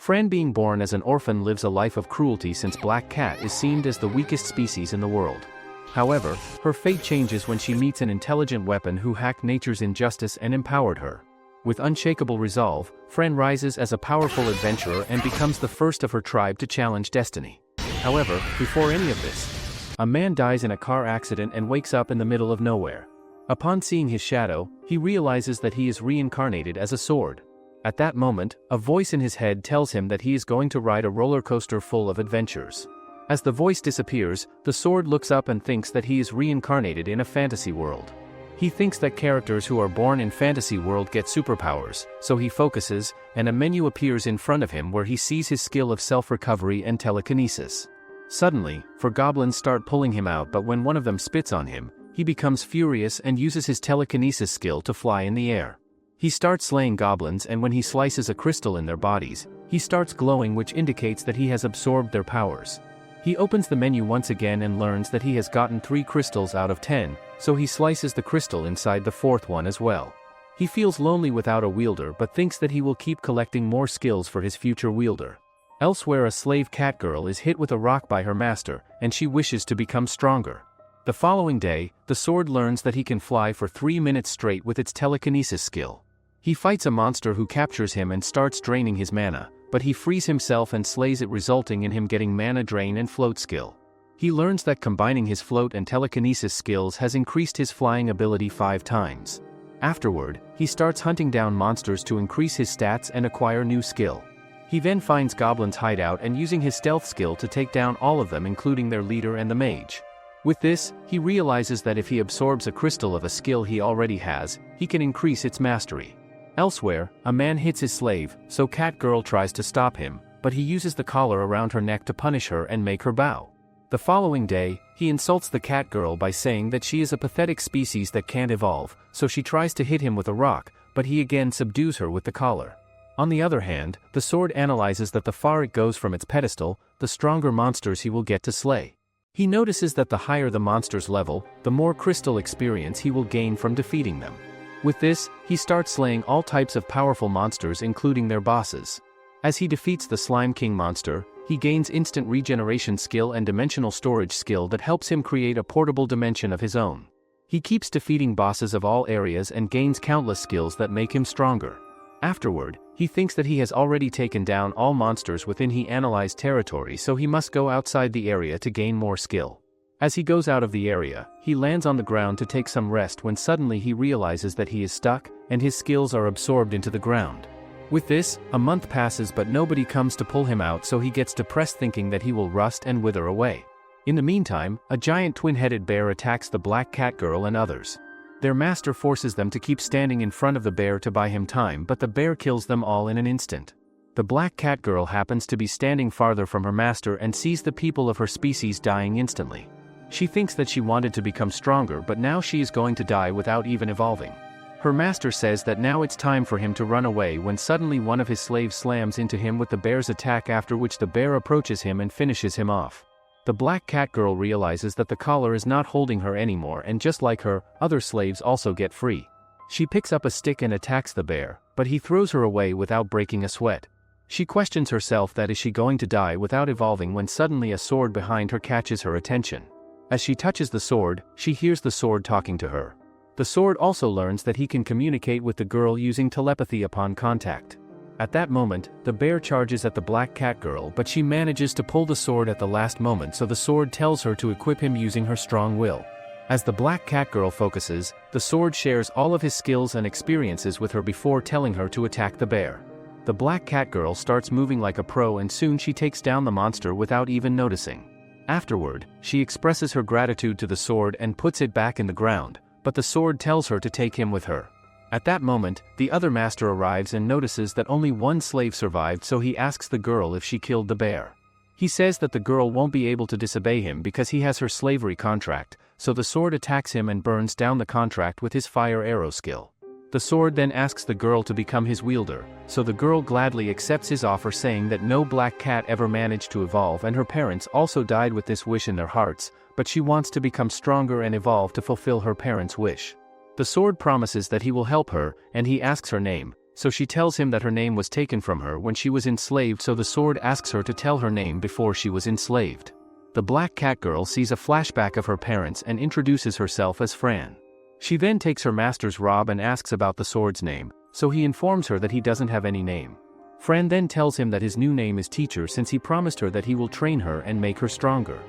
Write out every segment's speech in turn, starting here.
Fran, being born as an orphan, lives a life of cruelty since Black Cat is seen as the weakest species in the world. However, her fate changes when she meets an intelligent weapon who hacked nature's injustice and empowered her. With unshakable resolve, Fran rises as a powerful adventurer and becomes the first of her tribe to challenge destiny. However, before any of this, a man dies in a car accident and wakes up in the middle of nowhere. Upon seeing his shadow, he realizes that he is reincarnated as a sword. At that moment, a voice in his head tells him that he is going to ride a roller coaster full of adventures. As the voice disappears, the sword looks up and thinks that he is reincarnated in a fantasy world. He thinks that characters who are born in fantasy world get superpowers, so he focuses, and a menu appears in front of him where he sees his skill of self-recovery and telekinesis. Suddenly, four goblins start pulling him out, but when one of them spits on him, he becomes furious and uses his telekinesis skill to fly in the air. He starts slaying goblins, and when he slices a crystal in their bodies, he starts glowing, which indicates that he has absorbed their powers. He opens the menu once again and learns that he has gotten 3 crystals out of 10, so he slices the crystal inside the 4th one as well. He feels lonely without a wielder but thinks that he will keep collecting more skills for his future wielder. Elsewhere, a slave cat girl is hit with a rock by her master, and she wishes to become stronger. The following day, the sword learns that he can fly for 3 minutes straight with its telekinesis skill. He fights a monster who captures him and starts draining his mana, but he frees himself and slays it, resulting in him getting mana drain and float skill. He learns that combining his float and telekinesis skills has increased his flying ability 5 times. Afterward, he starts hunting down monsters to increase his stats and acquire new skill. He then finds goblins' hideout and using his stealth skill to take down all of them, including their leader and the mage. With this, he realizes that if he absorbs a crystal of a skill he already has, he can increase its mastery. Elsewhere, a man hits his slave, so Cat Girl tries to stop him, but he uses the collar around her neck to punish her and make her bow. The following day, he insults the Cat Girl by saying that she is a pathetic species that can't evolve, so she tries to hit him with a rock, but he again subdues her with the collar. On the other hand, the sword analyzes that the far it goes from its pedestal, the stronger monsters he will get to slay. He notices that the higher the monster's level, the more crystal experience he will gain from defeating them. With this, he starts slaying all types of powerful monsters, including their bosses. As he defeats the Slime King monster, he gains instant regeneration skill and dimensional storage skill that helps him create a portable dimension of his own. He keeps defeating bosses of all areas and gains countless skills that make him stronger. Afterward, he thinks that he has already taken down all monsters within he analyzed territory, so he must go outside the area to gain more skill. As he goes out of the area, he lands on the ground to take some rest when suddenly he realizes that he is stuck, and his skills are absorbed into the ground. With this, a month passes but nobody comes to pull him out, so he gets depressed thinking that he will rust and wither away. In the meantime, a giant twin-headed bear attacks the Black Cat Girl and others. Their master forces them to keep standing in front of the bear to buy him time, but the bear kills them all in an instant. The Black Cat Girl happens to be standing farther from her master and sees the people of her species dying instantly. She thinks that she wanted to become stronger, but now she is going to die without even evolving. Her master says that now it's time for him to run away when suddenly one of his slaves slams into him with the bear's attack, after which the bear approaches him and finishes him off. The Black Cat Girl realizes that the collar is not holding her anymore, and just like her, other slaves also get free. She picks up a stick and attacks the bear, but he throws her away without breaking a sweat. She questions herself that is she going to die without evolving when suddenly a sword behind her catches her attention. As she touches the sword, she hears the sword talking to her. The sword also learns that he can communicate with the girl using telepathy upon contact. At that moment, the bear charges at the Black Cat Girl, but she manages to pull the sword at the last moment, so the sword tells her to equip him using her strong will. As the Black Cat Girl focuses, the sword shares all of his skills and experiences with her before telling her to attack the bear. The Black Cat Girl starts moving like a pro, and soon she takes down the monster without even noticing. Afterward, she expresses her gratitude to the sword and puts it back in the ground, but the sword tells her to take him with her. At that moment, the other master arrives and notices that only one slave survived, so he asks the girl if she killed the bear. He says that the girl won't be able to disobey him because he has her slavery contract, so the sword attacks him and burns down the contract with his fire arrow skill. The sword then asks the girl to become his wielder, so the girl gladly accepts his offer, saying that no black cat ever managed to evolve and her parents also died with this wish in their hearts, but she wants to become stronger and evolve to fulfill her parents' wish. The sword promises that he will help her, and he asks her name, So she tells him that her name was taken from her when she was enslaved, so the sword asks her to tell her name before she was enslaved. The black cat girl sees a flashback of her parents and introduces herself as Fran. She then takes her master's robe and asks about the sword's name, so he informs her that he doesn't have any name. Fran then tells him that his new name is Teacher since he promised her that he will train her and make her stronger.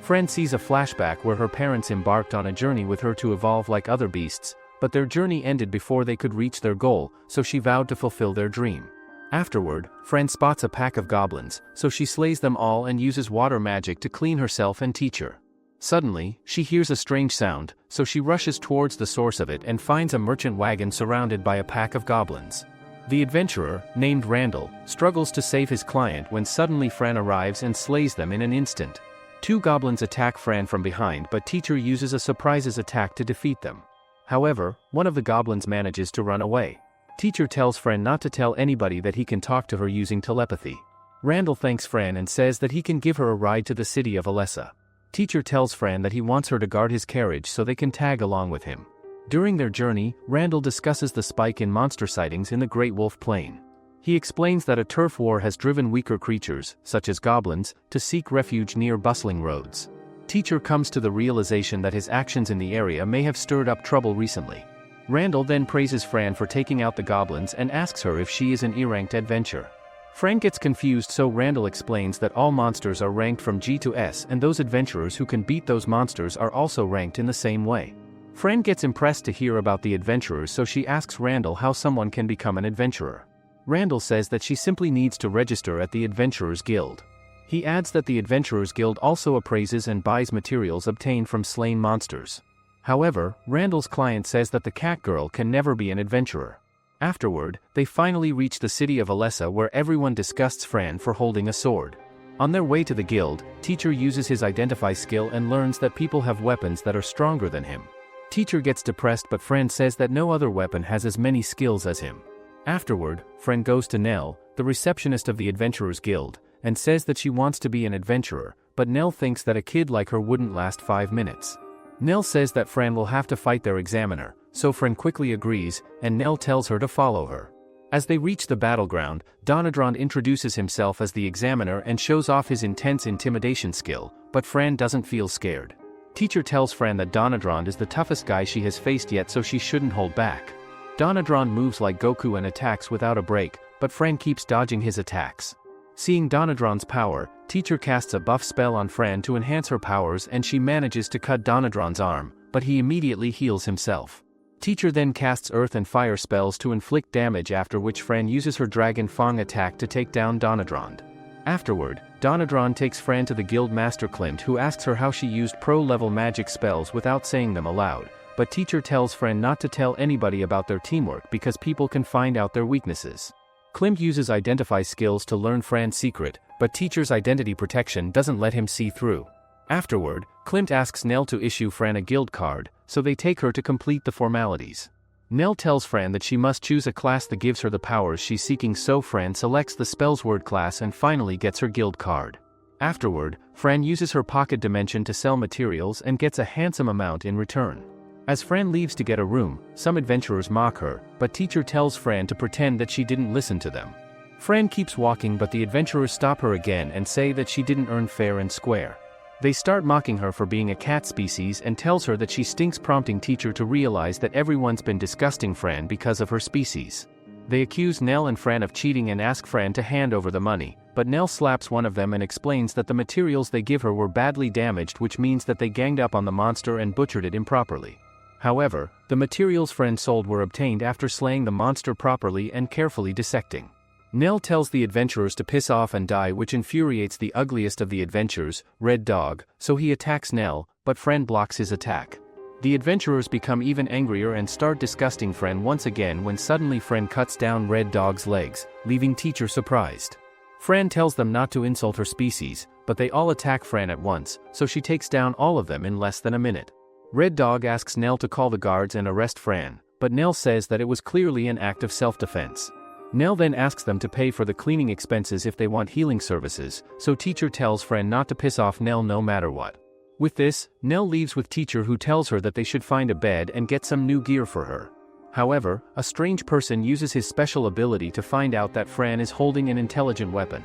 Fran sees a flashback where her parents embarked on a journey with her to evolve like other beasts, but their journey ended before they could reach their goal, so she vowed to fulfill their dream. Afterward, Fran spots a pack of goblins, so she slays them all and uses water magic to clean herself and Teacher. Suddenly, she hears a strange sound, so she rushes towards the source of it and finds a merchant wagon surrounded by a pack of goblins. The adventurer, named Randall, struggles to save his client when suddenly Fran arrives and slays them in an instant. Two goblins attack Fran from behind, but Teacher uses a surprises attack to defeat them. However, one of the goblins manages to run away. Teacher tells Fran not to tell anybody that he can talk to her using telepathy. Randall thanks Fran and says that he can give her a ride to the city of Alessa. Teacher tells Fran that he wants her to guard his carriage so they can tag along with him. During their journey, Randall discusses the spike in monster sightings in the Great Wolf Plain. He explains that a turf war has driven weaker creatures, such as goblins, to seek refuge near bustling roads. Teacher comes to the realization that his actions in the area may have stirred up trouble recently. Randall then praises Fran for taking out the goblins and asks her if she is an E-ranked adventurer. Fran gets confused, so Randall explains that all monsters are ranked from G to S and those adventurers who can beat those monsters are also ranked in the same way. Fran gets impressed to hear about the adventurers, so she asks Randall how someone can become an adventurer. Randall says that she simply needs to register at the Adventurers Guild. He adds that the Adventurers Guild also appraises and buys materials obtained from slain monsters. However, Randall's client says that the cat girl can never be an adventurer. Afterward, they finally reach the city of Alessa, where everyone disgusts Fran for holding a sword. On their way to the guild, Teacher uses his identify skill and learns that people have weapons that are stronger than him. Teacher gets depressed, but Fran says that no other weapon has as many skills as him. Afterward, Fran goes to Nell, the receptionist of the Adventurers Guild, and says that she wants to be an adventurer, but Nell thinks that a kid like her wouldn't last 5 minutes. Nell says that Fran will have to fight their examiner, so Fran quickly agrees, and Nell tells her to follow her. As they reach the battleground, Donadrand introduces himself as the examiner and shows off his intense intimidation skill, but Fran doesn't feel scared. Teacher tells Fran that Donadrand is the toughest guy she has faced yet, so she shouldn't hold back. Donadrand moves like Goku and attacks without a break, but Fran keeps dodging his attacks. Seeing Donadrand's power, Teacher casts a buff spell on Fran to enhance her powers, and she manages to cut Donadrand's arm, but he immediately heals himself. Teacher then casts earth and fire spells to inflict damage, after which Fran uses her Dragon Fang attack to take down Donadrand. Afterward, Donadrand takes Fran to the guild master Klimt, who asks her how she used pro-level magic spells without saying them aloud, but Teacher tells Fran not to tell anybody about their teamwork because people can find out their weaknesses. Klimt uses identify skills to learn Fran's secret, but Teacher's identity protection doesn't let him see through. Afterward, Klimt asks Nell to issue Fran a guild card, so they take her to complete the formalities. Nell tells Fran that she must choose a class that gives her the powers she's seeking, so Fran selects the Spells Word class and finally gets her guild card. Afterward, Fran uses her pocket dimension to sell materials and gets a handsome amount in return. As Fran leaves to get a room, some adventurers mock her, but Teacher tells Fran to pretend that she didn't listen to them. Fran keeps walking, but the adventurers stop her again and say that she didn't earn fair and square. They start mocking her for being a cat species and tells her that she stinks, prompting Teacher to realize that everyone's been disgusting Fran because of her species. They accuse Nell and Fran of cheating and ask Fran to hand over the money, but Nell slaps one of them and explains that the materials they give her were badly damaged, which means that they ganged up on the monster and butchered it improperly. However, the materials Fran sold were obtained after slaying the monster properly and carefully dissecting. Nell tells the adventurers to piss off and die, which infuriates the ugliest of the adventurers, Red Dog, so he attacks Nell, but Fran blocks his attack. The adventurers become even angrier and start disgusting Fran once again when suddenly Fran cuts down Red Dog's legs, leaving Teacher surprised. Fran tells them not to insult her species, but they all attack Fran at once, so she takes down all of them in less than a minute. Red Dog asks Nell to call the guards and arrest Fran, but Nell says that it was clearly an act of self-defense. Nell then asks them to pay for the cleaning expenses if they want healing services, so Teacher tells Fran not to piss off Nell no matter what. With this, Nell leaves with Teacher, who tells her that they should find a bed and get some new gear for her. However, a strange person uses his special ability to find out that Fran is holding an intelligent weapon.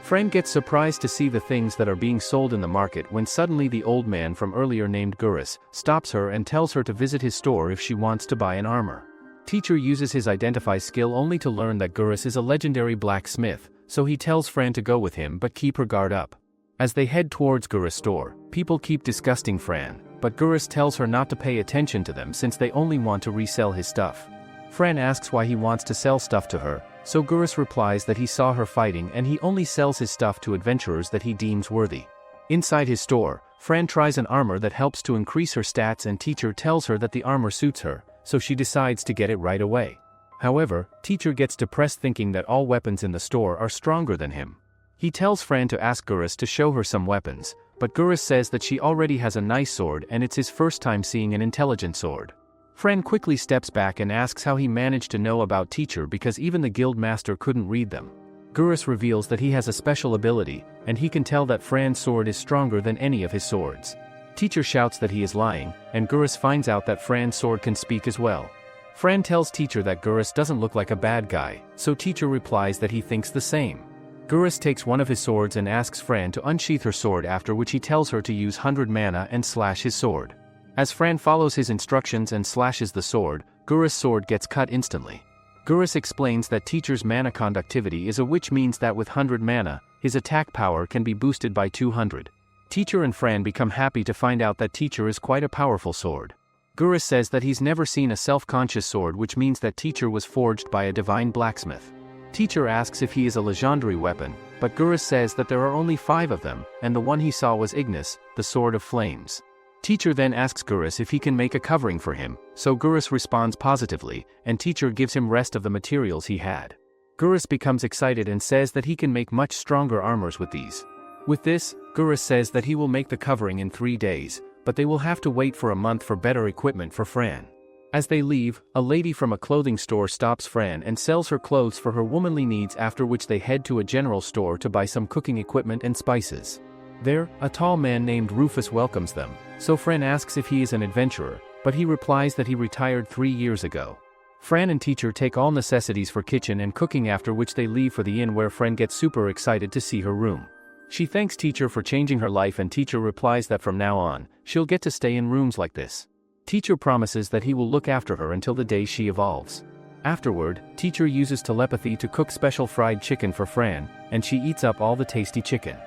Fran gets surprised to see the things that are being sold in the market when suddenly the old man from earlier named Gurus stops her and tells her to visit his store if she wants to buy an armor. Teacher uses his identify skill only to learn that Gurus is a legendary blacksmith, so he tells Fran to go with him but keep her guard up. As they head towards Gurus' store, people keep disgusting Fran, but Gurus tells her not to pay attention to them since they only want to resell his stuff. Fran asks why he wants to sell stuff to her, so Gurus replies that he saw her fighting and he only sells his stuff to adventurers that he deems worthy. Inside his store, Fran tries an armor that helps to increase her stats and Teacher tells her that the armor suits her, so she decides to get it right away. However, Teacher gets depressed thinking that all weapons in the store are stronger than him. He tells Fran to ask Gurus to show her some weapons, but Gurus says that she already has a nice sword and it's his first time seeing an intelligent sword. Fran quickly steps back and asks how he managed to know about Teacher because even the guild master couldn't read them. Gurus reveals that he has a special ability, and he can tell that Fran's sword is stronger than any of his swords. Teacher shouts that he is lying, and Gurus finds out that Fran's sword can speak as well. Fran tells Teacher that Gurus doesn't look like a bad guy, so Teacher replies that he thinks the same. Gurus takes one of his swords and asks Fran to unsheath her sword, after which he tells her to use 100 mana and slash his sword. As Fran follows his instructions and slashes the sword, Gurus' sword gets cut instantly. Gurus explains that Teacher's mana conductivity is a which means that with 100 mana, his attack power can be boosted by 200. Teacher and Fran become happy to find out that Teacher is quite a powerful sword. Gurus says that he's never seen a self-conscious sword, which means that Teacher was forged by a divine blacksmith. Teacher asks if he is a legendary weapon, but Gurus says that there are only 5 of them, and the one he saw was Ignis, the Sword of Flames. Teacher then asks Gurus if he can make a covering for him, so Gurus responds positively, and Teacher gives him rest of the materials he had. Gurus becomes excited and says that he can make much stronger armors with these. With this, Gurus says that he will make the covering in 3 days, but they will have to wait for a month for better equipment for Fran. As they leave, a lady from a clothing store stops Fran and sells her clothes for her womanly needs, after which they head to a general store to buy some cooking equipment and spices. There, a tall man named Rufus welcomes them, so Fran asks if he is an adventurer, but he replies that he retired 3 years ago. Fran and Teacher take all necessities for kitchen and cooking, after which they leave for the inn, where Fran gets super excited to see her room. She thanks Teacher for changing her life, and Teacher replies that from now on, she'll get to stay in rooms like this. Teacher promises that he will look after her until the day she evolves. Afterward, Teacher uses telepathy to cook special fried chicken for Fran, and she eats up all the tasty chicken.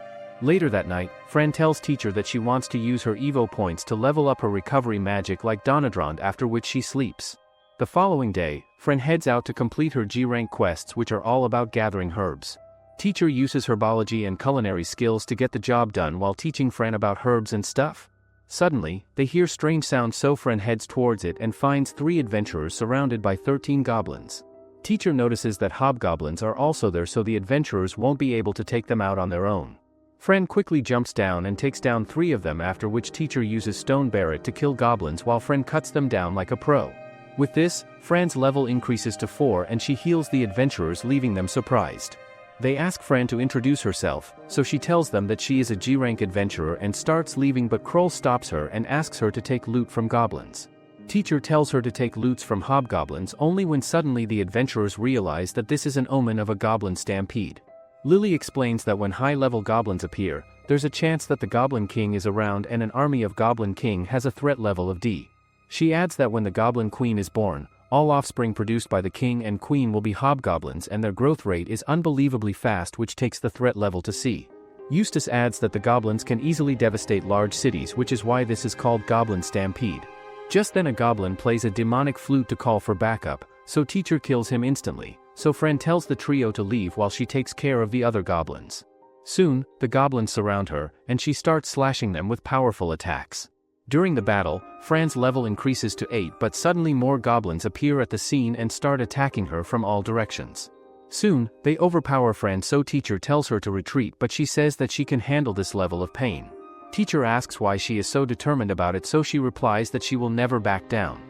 Later that night, Fran tells Teacher that she wants to use her Evo points to level up her recovery magic like Donadrond, after which she sleeps. The following day, Fran heads out to complete her G-rank quests, which are all about gathering herbs. Teacher uses herbology and culinary skills to get the job done while teaching Fran about herbs and stuff. Suddenly, they hear strange sounds, so Fran heads towards it and finds 3 adventurers surrounded by 13 goblins. Teacher notices that hobgoblins are also there, so the adventurers won't be able to take them out on their own. Fran quickly jumps down and takes down 3 of them, after which Teacher uses Stone Barret to kill goblins while Fran cuts them down like a pro. With this, Fran's level increases to 4 and she heals the adventurers, leaving them surprised. They ask Fran to introduce herself, so she tells them that she is a G-rank adventurer and starts leaving, but Kroll stops her and asks her to take loot from goblins. Teacher tells her to take loots from hobgoblins only when suddenly the adventurers realize that this is an omen of a goblin stampede. Lily explains that when high-level goblins appear, there's a chance that the Goblin King is around and an army of Goblin King has a threat level of D. She adds that when the Goblin Queen is born, all offspring produced by the King and Queen will be hobgoblins, and their growth rate is unbelievably fast, which takes the threat level to C. Eustace adds that the goblins can easily devastate large cities, which is why this is called Goblin Stampede. Just then a goblin plays a demonic flute to call for backup, so Teacher kills him instantly, so Fran tells the trio to leave while she takes care of the other goblins. Soon, the goblins surround her, and she starts slashing them with powerful attacks. During the battle, Fran's level increases to 8, but suddenly more goblins appear at the scene and start attacking her from all directions. Soon, they overpower Fran, so Teacher tells her to retreat, but she says that she can handle this level of pain. Teacher asks why she is so determined about it, so she replies that she will never back down.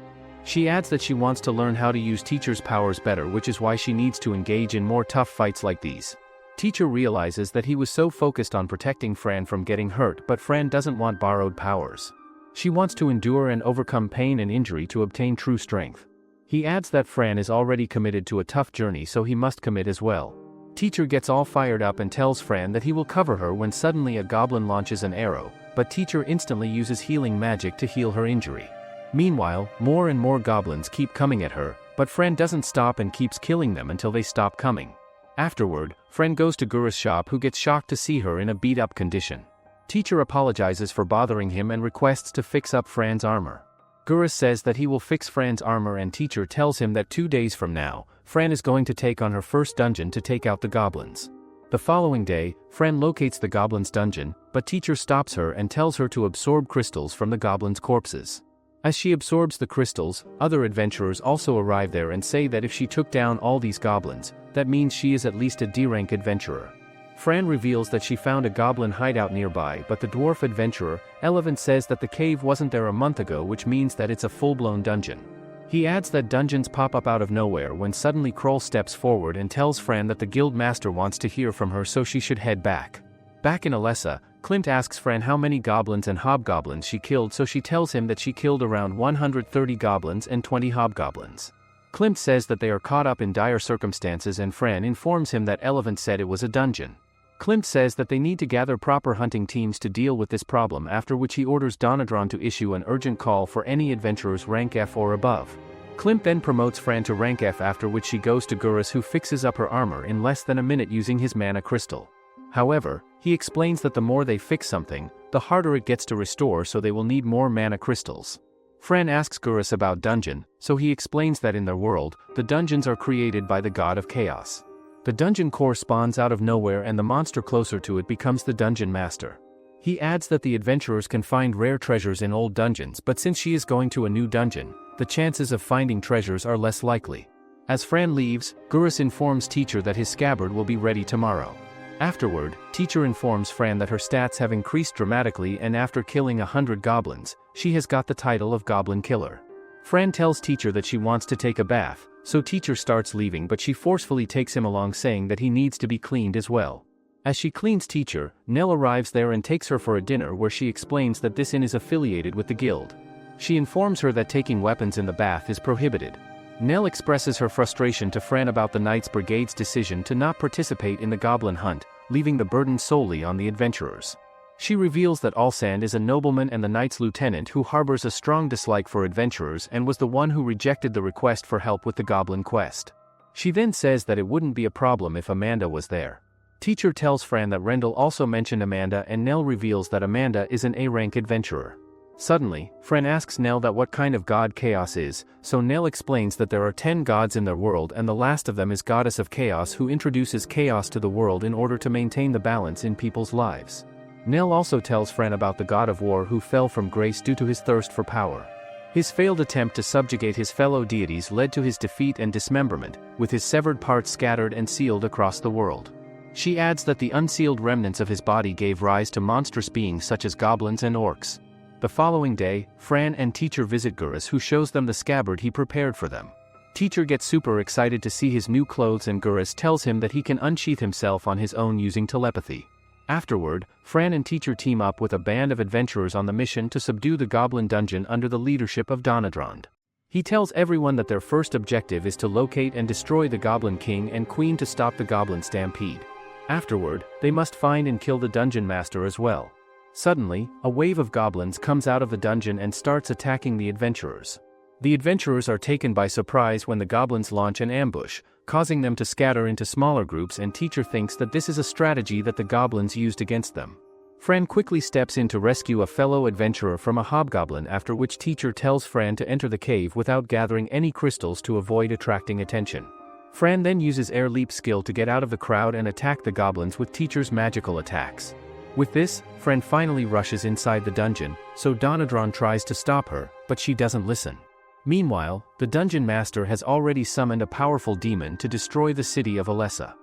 She adds that she wants to learn how to use Teacher's powers better, which is why she needs to engage in more tough fights like these. Teacher realizes that he was so focused on protecting Fran from getting hurt, but Fran doesn't want borrowed powers. She wants to endure and overcome pain and injury to obtain true strength. He adds that Fran is already committed to a tough journey, so he must commit as well. Teacher gets all fired up and tells Fran that he will cover her when suddenly a goblin launches an arrow, but Teacher instantly uses healing magic to heal her injury. Meanwhile, more and more goblins keep coming at her, but Fran doesn't stop and keeps killing them until they stop coming. Afterward, Fran goes to Gura's shop, who gets shocked to see her in a beat-up condition. Teacher apologizes for bothering him and requests to fix up Fran's armor. Gura says that he will fix Fran's armor, and Teacher tells him that 2 days from now, Fran is going to take on her first dungeon to take out the goblins. The following day, Fran locates the goblins' dungeon, but Teacher stops her and tells her to absorb crystals from the goblins' corpses. As she absorbs the crystals, other adventurers also arrive there and say that if she took down all these goblins, that means she is at least a D-rank adventurer. Fran reveals that she found a goblin hideout nearby, but the dwarf adventurer, Elevant, says that the cave wasn't there a month ago, which means that it's a full-blown dungeon. He adds that dungeons pop up out of nowhere when suddenly Kroll steps forward and tells Fran that the guild master wants to hear from her, so she should head back. Back in Alessa, Clint asks Fran how many goblins and hobgoblins she killed, so she tells him that she killed around 130 goblins and 20 hobgoblins. Clint says that they are caught up in dire circumstances, and Fran informs him that Elevant said it was a dungeon. Clint says that they need to gather proper hunting teams to deal with this problem, after which he orders Donadron to issue an urgent call for any adventurers rank F or above. Clint then promotes Fran to rank F, after which she goes to Gurus, who fixes up her armor in less than a minute using his mana crystal. However, he explains that the more they fix something, the harder it gets to restore, so they will need more mana crystals. Fran asks Gurus about dungeon, so he explains that in their world, the dungeons are created by the god of chaos. The dungeon core spawns out of nowhere, and the monster closer to it becomes the dungeon master. He adds that the adventurers can find rare treasures in old dungeons, but since she is going to a new dungeon, the chances of finding treasures are less likely. As Fran leaves, Gurus informs Teacher that his scabbard will be ready tomorrow. Afterward, Teacher informs Fran that her stats have increased dramatically, and after killing 100 goblins, she has got the title of Goblin Killer. Fran tells Teacher that she wants to take a bath, so Teacher starts leaving, but she forcefully takes him along, saying that he needs to be cleaned as well. As she cleans Teacher, Nell arrives there and takes her for a dinner, where she explains that this inn is affiliated with the guild. She informs her that taking weapons in the bath is prohibited. Nell expresses her frustration to Fran about the Knights Brigade's decision to not participate in the goblin hunt, leaving the burden solely on the adventurers. She reveals that Alsand is a nobleman and the Knight's lieutenant who harbors a strong dislike for adventurers and was the one who rejected the request for help with the goblin quest. She then says that it wouldn't be a problem if Amanda was there. Teacher tells Fran that Rendell also mentioned Amanda, and Nell reveals that Amanda is an A-rank adventurer. Suddenly, Fran asks Nell that what kind of god Chaos is, so Nell explains that there are 10 gods in their world, and the last of them is Goddess of Chaos, who introduces chaos to the world in order to maintain the balance in people's lives. Nell also tells Fran about the god of war, who fell from grace due to his thirst for power. His failed attempt to subjugate his fellow deities led to his defeat and dismemberment, with his severed parts scattered and sealed across the world. She adds that the unsealed remnants of his body gave rise to monstrous beings such as goblins and orcs. The following day, Fran and Teacher visit Gurus, who shows them the scabbard he prepared for them. Teacher gets super excited to see his new clothes, and Gurus tells him that he can unsheath himself on his own using telepathy. Afterward, Fran and Teacher team up with a band of adventurers on the mission to subdue the goblin dungeon under the leadership of Donadron. He tells everyone that their first objective is to locate and destroy the Goblin King and Queen to stop the goblin stampede. Afterward, they must find and kill the dungeon master as well. Suddenly, a wave of goblins comes out of the dungeon and starts attacking the adventurers. The adventurers are taken by surprise when the goblins launch an ambush, causing them to scatter into smaller groups, and Teacher thinks that this is a strategy that the goblins used against them. Fran quickly steps in to rescue a fellow adventurer from a hobgoblin, after which Teacher tells Fran to enter the cave without gathering any crystals to avoid attracting attention. Fran then uses Air Leap skill to get out of the crowd and attack the goblins with Teacher's magical attacks. With this, Fran finally rushes inside the dungeon, so Donadron tries to stop her, but she doesn't listen. Meanwhile, the dungeon master has already summoned a powerful demon to destroy the city of Alessa.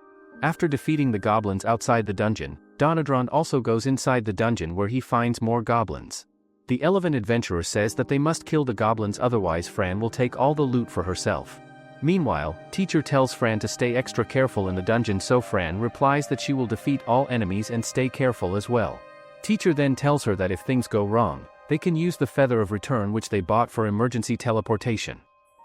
After defeating the goblins outside the dungeon, Donadron also goes inside the dungeon, where he finds more goblins. The Elven adventurer says that they must kill the goblins, otherwise Fran will take all the loot for herself. Meanwhile, Teacher tells Fran to stay extra careful in the dungeon, so Fran replies that she will defeat all enemies and stay careful as well. Teacher then tells her that if things go wrong, they can use the Feather of Return, which they bought for emergency teleportation.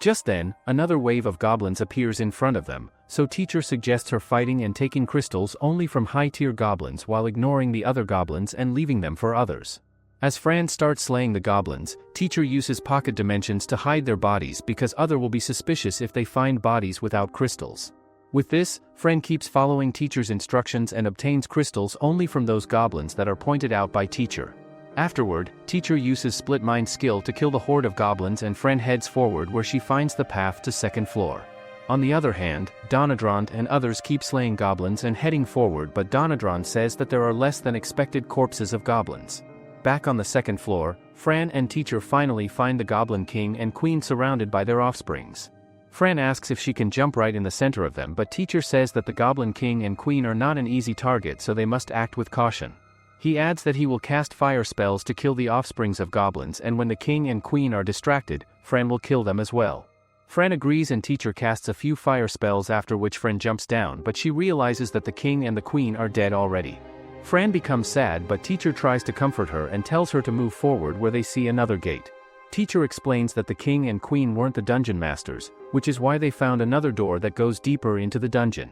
Just then, another wave of goblins appears in front of them, so teacher suggests her fighting and taking crystals only from high-tier goblins while ignoring the other goblins and leaving them for others. As Fran starts slaying the goblins, teacher uses pocket dimensions to hide their bodies because other will be suspicious if they find bodies without crystals. With this, Fran keeps following teacher's instructions and obtains crystals only from those goblins that are pointed out by teacher. Afterward, teacher uses split mind skill to kill the horde of goblins and Fran heads forward where she finds the path to second floor. On the other hand, Donadron and others keep slaying goblins and heading forward, but Donadron says that there are less than expected corpses of goblins. Back on the second floor, Fran and teacher finally find the Goblin King and Queen surrounded by their offsprings. Fran asks if she can jump right in the center of them, but teacher says that the Goblin King and Queen are not an easy target, so they must act with caution. He adds that he will cast fire spells to kill the offsprings of goblins, and when the king and queen are distracted, Fran will kill them as well. Fran agrees and teacher casts a few fire spells, after which Fran jumps down, but she realizes that the king and the queen are dead already. Fran becomes sad, but teacher tries to comfort her and tells her to move forward where they see another gate. Teacher explains that the king and queen weren't the dungeon masters, which is why they found another door that goes deeper into the dungeon.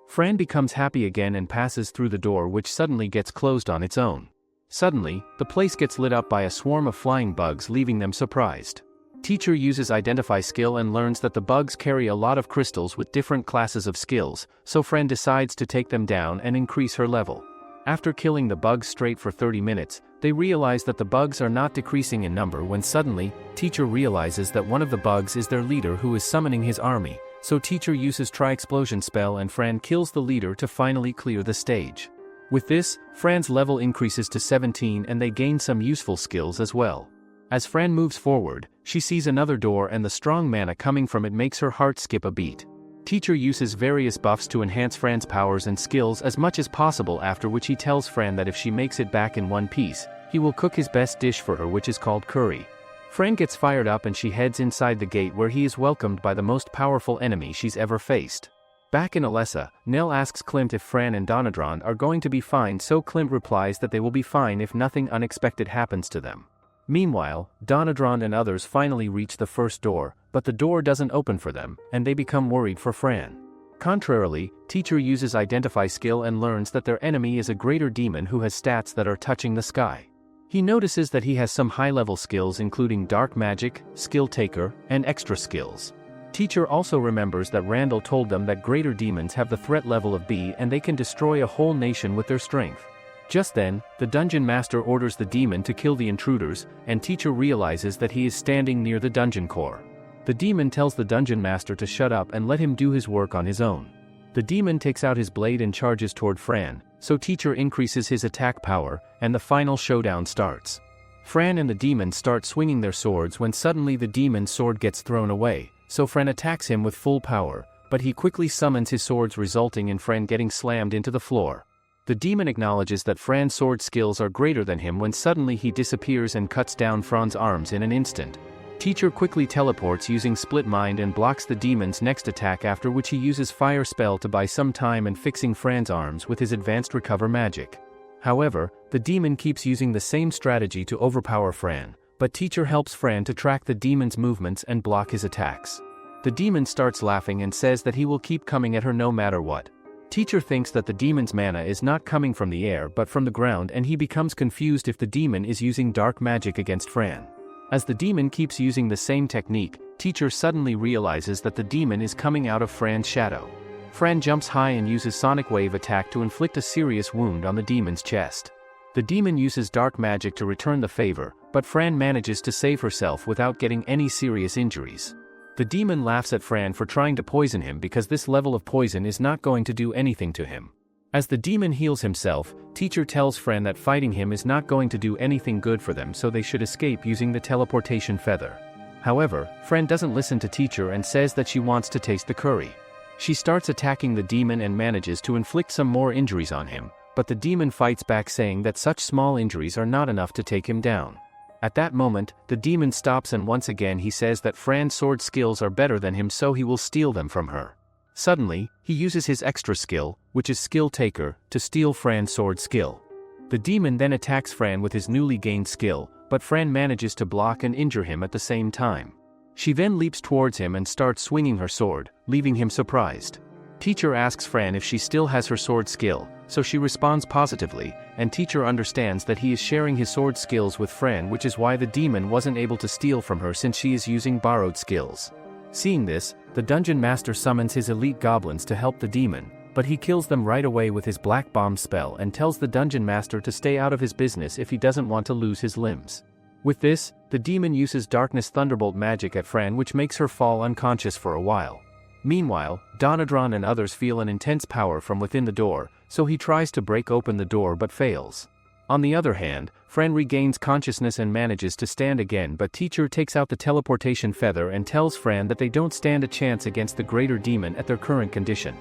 Fran becomes happy again and passes through the door, which suddenly gets closed on its own. Suddenly, the place gets lit up by a swarm of flying bugs, leaving them surprised. Teacher uses identify skill and learns that the bugs carry a lot of crystals with different classes of skills, so Fran decides to take them down and increase her level. After killing the bugs straight for 30 minutes, they realize that the bugs are not decreasing in number when suddenly, teacher realizes that one of the bugs is their leader who is summoning his army. So teacher uses Tri-Explosion spell and Fran kills the leader to finally clear the stage. With this, Fran's level increases to 17 and they gain some useful skills as well. As Fran moves forward, she sees another door and the strong mana coming from it makes her heart skip a beat. Teacher uses various buffs to enhance Fran's powers and skills as much as possible, after which he tells Fran that if she makes it back in one piece, he will cook his best dish for her, which is called curry. Fran gets fired up and she heads inside the gate where he is welcomed by the most powerful enemy she's ever faced. Back in Alessa, Nell asks Klimt if Fran and Donadron are going to be fine, so Klimt replies that they will be fine if nothing unexpected happens to them. Meanwhile, Donadron and others finally reach the first door, but the door doesn't open for them, and they become worried for Fran. Contrarily, teacher uses identify skill and learns that their enemy is a greater demon who has stats that are touching the sky. He notices that he has some high-level skills including dark magic, skill taker, and extra skills. Teacher also remembers that Randall told them that greater demons have the threat level of B and they can destroy a whole nation with their strength. Just then, the dungeon master orders the demon to kill the intruders, and teacher realizes that he is standing near the dungeon core. The demon tells the dungeon master to shut up and let him do his work on his own. The demon takes out his blade and charges toward Fran, so teacher increases his attack power, and the final showdown starts. Fran and the demon start swinging their swords when suddenly the demon's sword gets thrown away, so Fran attacks him with full power, but he quickly summons his swords, resulting in Fran getting slammed into the floor. The demon acknowledges that Fran's sword skills are greater than him when suddenly he disappears and cuts down Fran's arms in an instant. Teacher quickly teleports using split mind and blocks the demon's next attack, after which he uses fire spell to buy some time and fixing Fran's arms with his advanced recover magic. However, the demon keeps using the same strategy to overpower Fran, but teacher helps Fran to track the demon's movements and block his attacks. The demon starts laughing and says that he will keep coming at her no matter what. Teacher thinks that the demon's mana is not coming from the air but from the ground, and he becomes confused if the demon is using dark magic against Fran. As the demon keeps using the same technique, teacher suddenly realizes that the demon is coming out of Fran's shadow. Fran jumps high and uses sonic wave attack to inflict a serious wound on the demon's chest. The demon uses dark magic to return the favor, but Fran manages to save herself without getting any serious injuries. The demon laughs at Fran for trying to poison him because this level of poison is not going to do anything to him. As the demon heals himself, teacher tells Fran that fighting him is not going to do anything good for them, so they should escape using the teleportation feather. However, Fran doesn't listen to teacher and says that she wants to taste the curry. She starts attacking the demon and manages to inflict some more injuries on him, but the demon fights back, saying that such small injuries are not enough to take him down. At that moment, the demon stops and once again he says that Fran's sword skills are better than him, so he will steal them from her. Suddenly, he uses his extra skill, which is skill taker, to steal Fran's sword skill. The demon then attacks Fran with his newly gained skill, but Fran manages to block and injure him at the same time. She then leaps towards him and starts swinging her sword, leaving him surprised. Teacher asks Fran if she still has her sword skill, so she responds positively, and teacher understands that he is sharing his sword skills with Fran, which is why the demon wasn't able to steal from her since she is using borrowed skills. Seeing this, the dungeon master summons his elite goblins to help the demon, but he kills them right away with his black bomb spell and tells the dungeon master to stay out of his business if he doesn't want to lose his limbs. With this, the demon uses darkness thunderbolt magic at Fran, which makes her fall unconscious for a while. Meanwhile, Donadron and others feel an intense power from within the door, so he tries to break open the door but fails. On the other hand, Fran regains consciousness and manages to stand again, but teacher takes out the teleportation feather and tells Fran that they don't stand a chance against the greater demon at their current condition.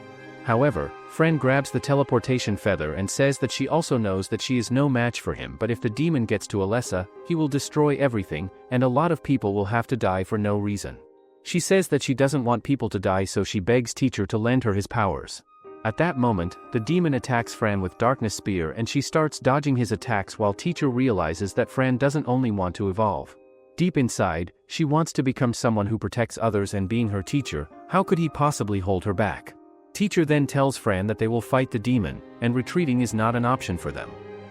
However, Fran grabs the teleportation feather and says that she also knows that she is no match for him, but if the demon gets to Alessa, he will destroy everything, and a lot of people will have to die for no reason. She says that she doesn't want people to die, so she begs teacher to lend her his powers. At that moment, the demon attacks Fran with darkness spear and she starts dodging his attacks while teacher realizes that Fran doesn't only want to evolve. Deep inside, she wants to become someone who protects others, and being her teacher, how could he possibly hold her back? Teacher then tells Fran that they will fight the demon, and retreating is not an option for them.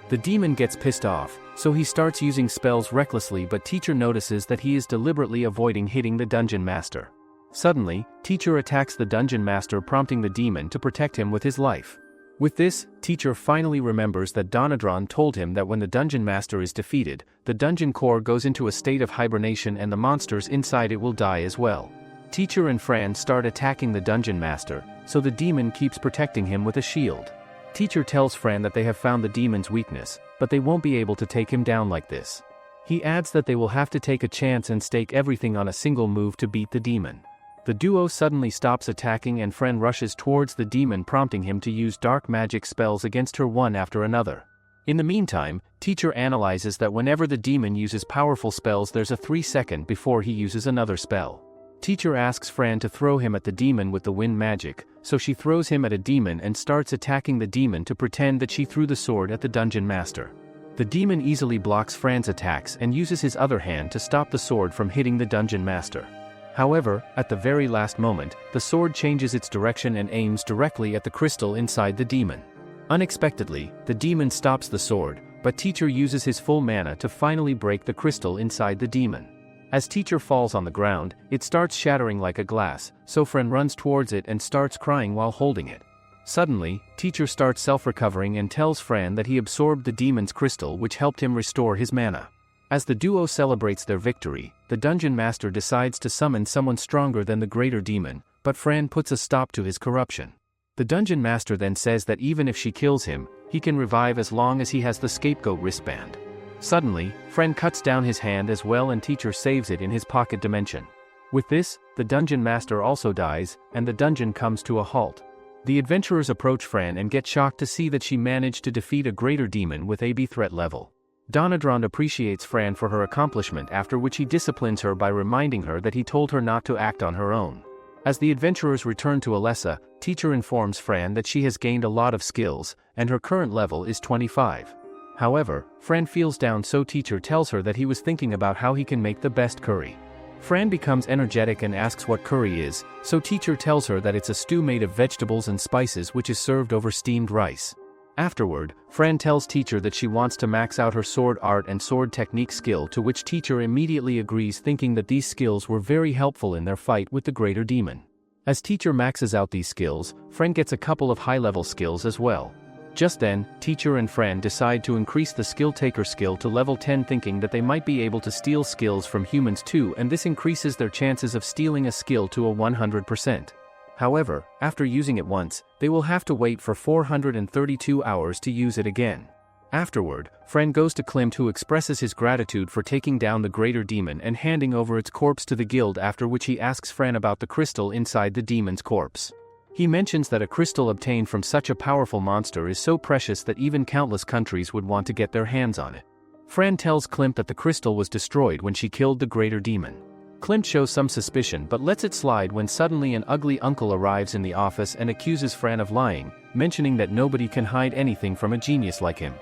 The demon gets pissed off, so he starts using spells recklessly, but teacher notices that he is deliberately avoiding hitting the dungeon master. Suddenly, teacher attacks the dungeon master, prompting the demon to protect him with his life. With this, teacher finally remembers that Donadron told him that when the dungeon master is defeated, the dungeon core goes into a state of hibernation and the monsters inside it will die as well. Teacher and Fran start attacking the dungeon master, so the demon keeps protecting him with a shield. Teacher tells Fran that they have found the demon's weakness, but they won't be able to take him down like this. He adds that they will have to take a chance and stake everything on a single move to beat the demon. The duo suddenly stops attacking and Fran rushes towards the demon, prompting him to use dark magic spells against her one after another. In the meantime, teacher analyzes that whenever the demon uses powerful spells, there's a 3-second before he uses another spell. Teacher asks Fran to throw him at the demon with the wind magic, so she throws him at a demon and starts attacking the demon to pretend that she threw the sword at the dungeon master. The demon easily blocks Fran's attacks and uses his other hand to stop the sword from hitting the dungeon master. However, at the very last moment, the sword changes its direction and aims directly at the crystal inside the demon. Unexpectedly, the demon stops the sword, but teacher uses his full mana to finally break the crystal inside the demon. As teacher falls on the ground, it starts shattering like a glass, so Fran runs towards it and starts crying while holding it. Suddenly, teacher starts self-recovering and tells Fran that he absorbed the demon's crystal, which helped him restore his mana. As the duo celebrates their victory, the dungeon master decides to summon someone stronger than the greater demon, but Fran puts a stop to his corruption. The dungeon master then says that even if she kills him, he can revive as long as he has the scapegoat wristband. Suddenly, Fran cuts down his hand as well and teacher saves it in his pocket dimension. With this, the dungeon master also dies, and the dungeon comes to a halt. The adventurers approach Fran and get shocked to see that she managed to defeat a greater demon with AB threat level. Donadron appreciates Fran for her accomplishment, after which he disciplines her by reminding her that he told her not to act on her own. As the adventurers return to Alessa, teacher informs Fran that she has gained a lot of skills, and her current level is 25. However, Fran feels down, so teacher tells her that he was thinking about how he can make the best curry. Fran becomes energetic and asks what curry is, so teacher tells her that it's a stew made of vegetables and spices which is served over steamed rice. Afterward, Fran tells teacher that she wants to max out her sword art and sword technique skill, to which teacher immediately agrees, thinking that these skills were very helpful in their fight with the greater demon. As teacher maxes out these skills, Fran gets a couple of high-level skills as well. Just then, teacher and Fran decide to increase the skill taker skill to level 10, thinking that they might be able to steal skills from humans too, and this increases their chances of stealing a skill to a 100%. However, after using it once, they will have to wait for 432 hours to use it again. Afterward, Fran goes to Klimt, who expresses his gratitude for taking down the greater demon and handing over its corpse to the guild, after which he asks Fran about the crystal inside the demon's corpse. He mentions that a crystal obtained from such a powerful monster is so precious that even countless countries would want to get their hands on it. Fran tells Klimt that the crystal was destroyed when she killed the greater demon. Klimt shows some suspicion but lets it slide when suddenly an ugly uncle arrives in the office and accuses Fran of lying, mentioning that nobody can hide anything from a genius like him.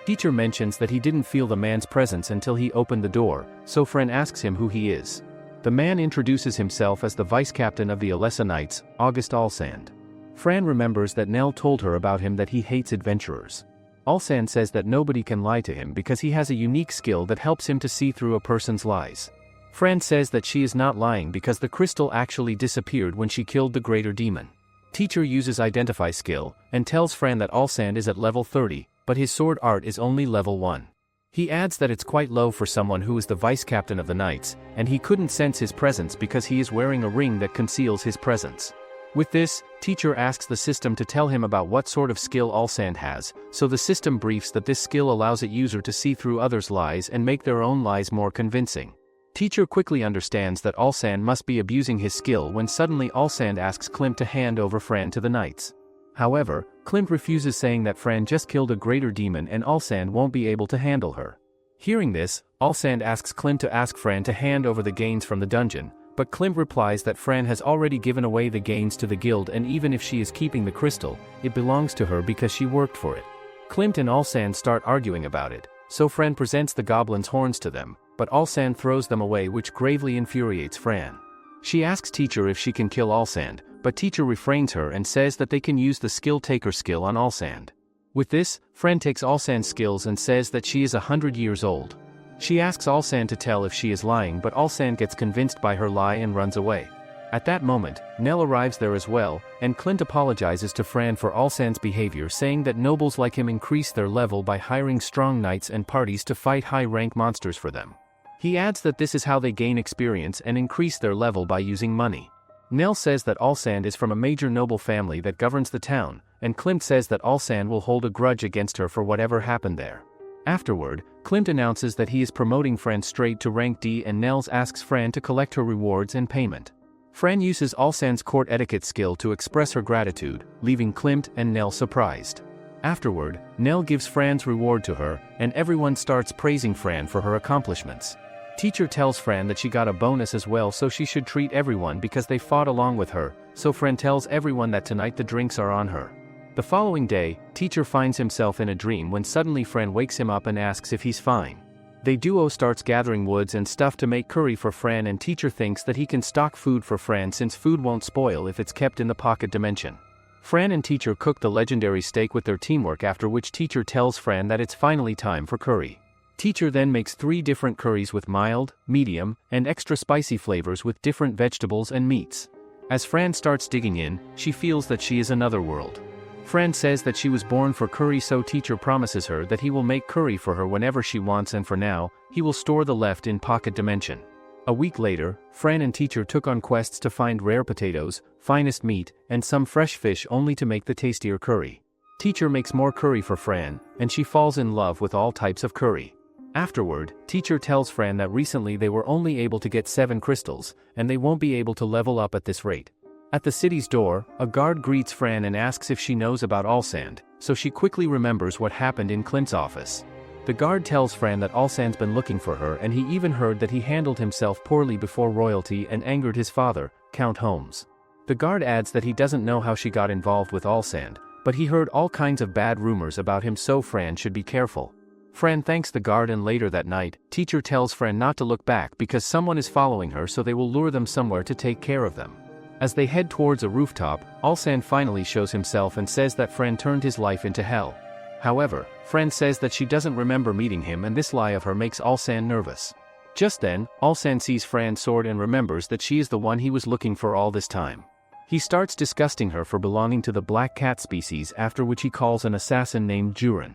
Teacher mentions that he didn't feel the man's presence until he opened the door, so Fran asks him who he is. The man introduces himself as the vice captain of the Alessa Knights, August Alsand. Fran remembers that Nell told her about him that he hates adventurers. Alsand says that nobody can lie to him because he has a unique skill that helps him to see through a person's lies. Fran says that she is not lying because the crystal actually disappeared when she killed the greater demon. Teacher uses identify skill, and tells Fran that Alsand is at level 30, but his sword art is only level 1. He adds that it's quite low for someone who is the vice captain of the Knights, and he couldn't sense his presence because he is wearing a ring that conceals his presence. With this, teacher asks the system to tell him about what sort of skill Alsand has, so the system briefs that this skill allows a user to see through others' lies and make their own lies more convincing. Teacher quickly understands that Alsand must be abusing his skill when suddenly Alsand asks Klimt to hand over Fran to the Knights. However, Klimt refuses, saying that Fran just killed a greater demon and Alsand won't be able to handle her. Hearing this, Alsand asks Klimt to ask Fran to hand over the gains from the dungeon, but Klimt replies that Fran has already given away the gains to the guild, and even if she is keeping the crystal, it belongs to her because she worked for it. Klimt and Alsand start arguing about it, so Fran presents the goblin's horns to them, but Alsand throws them away, which gravely infuriates Fran. She asks teacher if she can kill Alsand, but teacher refrains her and says that they can use the skill taker skill on Alsand. With this, Fran takes Alsand's skills and says that she is 100 years old. She asks Alsand to tell if she is lying, but Alsand gets convinced by her lie and runs away. At that moment, Nell arrives there as well, and Klimt apologizes to Fran for Alsand's behavior, saying that nobles like him increase their level by hiring strong knights and parties to fight high-rank monsters for them. He adds that this is how they gain experience and increase their level by using money. Nell says that Alsand is from a major noble family that governs the town, and Klimt says that Alsand will hold a grudge against her for whatever happened there. Afterward, Klimt announces that he is promoting Fran straight to rank D, and Nell asks Fran to collect her rewards and payment. Fran uses Alsand's court etiquette skill to express her gratitude, leaving Klimt and Nell surprised. Afterward, Nell gives Fran's reward to her, and everyone starts praising Fran for her accomplishments. Teacher tells Fran that she got a bonus as well, so she should treat everyone because they fought along with her, so Fran tells everyone that tonight the drinks are on her. The following day, teacher finds himself in a dream when suddenly Fran wakes him up and asks if he's fine. The duo starts gathering woods and stuff to make curry for Fran, and teacher thinks that he can stock food for Fran since food won't spoil if it's kept in the pocket dimension. Fran and teacher cook the legendary steak with their teamwork, after which teacher tells Fran that it's finally time for curry. Teacher then makes 3 different curries with mild, medium, and extra spicy flavors with different vegetables and meats. As Fran starts digging in, she feels that she is another world. Fran says that she was born for curry, so teacher promises her that he will make curry for her whenever she wants, and for now, he will store the left in pocket dimension. A week later, Fran and teacher took on quests to find rare potatoes, finest meat, and some fresh fish, only to make the tastier curry. Teacher makes more curry for Fran, and she falls in love with all types of curry. Afterward, teacher tells Fran that recently they were only able to get 7 crystals, and they won't be able to level up at this rate. At the city's door, a guard greets Fran and asks if she knows about Alsand, so she quickly remembers what happened in Klint's office. The guard tells Fran that Alsand's been looking for her, and he even heard that he handled himself poorly before royalty and angered his father, Count Holmes. The guard adds that he doesn't know how she got involved with Alsand, but he heard all kinds of bad rumors about him, so Fran should be careful. Fran thanks the guard, and later that night, teacher tells Fran not to look back because someone is following her, so they will lure them somewhere to take care of them. As they head towards a rooftop, Alsand finally shows himself and says that Fran turned his life into hell. However, Fran says that she doesn't remember meeting him, and this lie of her makes Alsand nervous. Just then, Alsand sees Fran's sword and remembers that she is the one he was looking for all this time. He starts disgusting her for belonging to the black cat species, after which he calls an assassin named Jurin.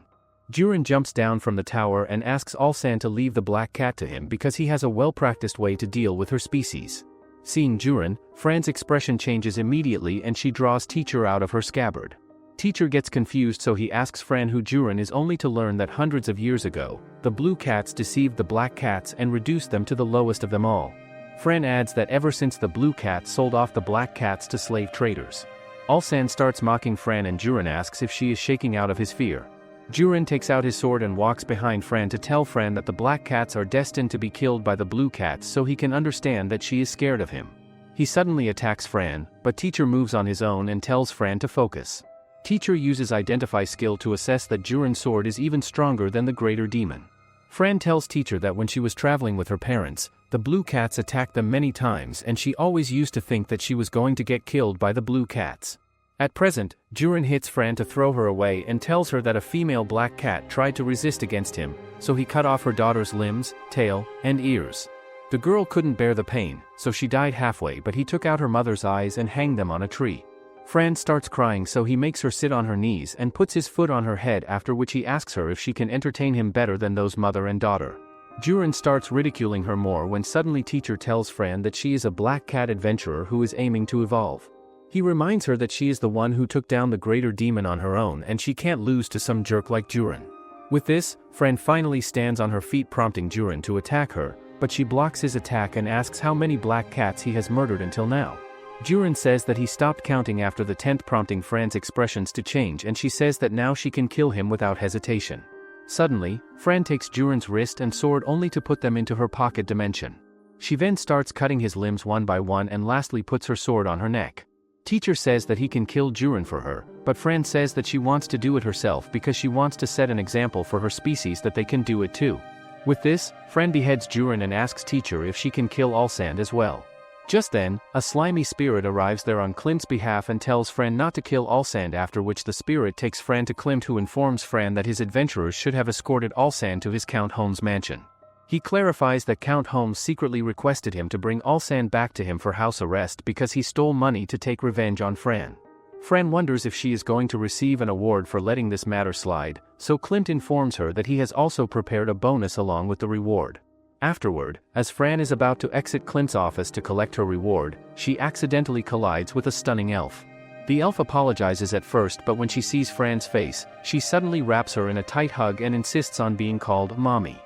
Jurin jumps down from the tower and asks Alsand to leave the black cat to him because he has a well-practiced way to deal with her species. Seeing Jurin, Fran's expression changes immediately and she draws teacher out of her scabbard. Teacher gets confused, so he asks Fran who Jurin is, only to learn that hundreds of years ago, the blue cats deceived the black cats and reduced them to the lowest of them all. Fran adds that ever since the blue cats sold off the black cats to slave traders. Alsand starts mocking Fran and Jurin asks if she is shaking out of his fear. Jurin takes out his sword and walks behind Fran to tell Fran that the black cats are destined to be killed by the blue cats, so he can understand that she is scared of him. He suddenly attacks Fran, but teacher moves on his own and tells Fran to focus. Teacher uses identify skill to assess that Jurin's sword is even stronger than the greater demon. Fran tells teacher that when she was traveling with her parents, The blue cats attack them many times and she always used to think that she was going to get killed by the blue cats. At present, Jurin hits Fran to throw her away and tells her that a female black cat tried to resist against him, so he cut off her daughter's limbs, tail, and ears. The girl couldn't bear the pain, so she died halfway, but he took out her mother's eyes and hanged them on a tree. Fran starts crying, so he makes her sit on her knees and puts his foot on her head, after which he asks her if she can entertain him better than those mother and daughter. Jurin starts ridiculing her more when suddenly teacher tells Fran that she is a black cat adventurer who is aiming to evolve. He reminds her that she is the one who took down the greater demon on her own and she can't lose to some jerk like Jurin. With this, Fran finally stands on her feet, prompting Jurin to attack her, but she blocks his attack and asks how many black cats he has murdered until now. Jurin says that he stopped counting after the 10th, prompting Fran's expressions to change, and she says that now she can kill him without hesitation. Suddenly, Fran takes Jurin's wrist and sword only to put them into her pocket dimension. She then starts cutting his limbs one by one and lastly puts her sword on her neck. Teacher says that he can kill Jurin for her, but Fran says that she wants to do it herself because she wants to set an example for her species that they can do it too. With this, Fran beheads Jurin and asks teacher if she can kill Alessa as well. Just then, a slimy spirit arrives there on Clint's behalf and tells Fran not to kill Alessa, after which the spirit takes Fran to Clint, who informs Fran that his adventurers should have escorted Alessa to his Count Holmes' mansion. He clarifies that Count Holmes secretly requested him to bring Alessa back to him for house arrest because he stole money to take revenge on Fran. Fran wonders if she is going to receive an award for letting this matter slide, so Clint informs her that he has also prepared a bonus along with the reward. Afterward, as Fran is about to exit Clint's office to collect her reward, she accidentally collides with a stunning elf. The elf apologizes at first, but when she sees Fran's face, she suddenly wraps her in a tight hug and insists on being called Mommy.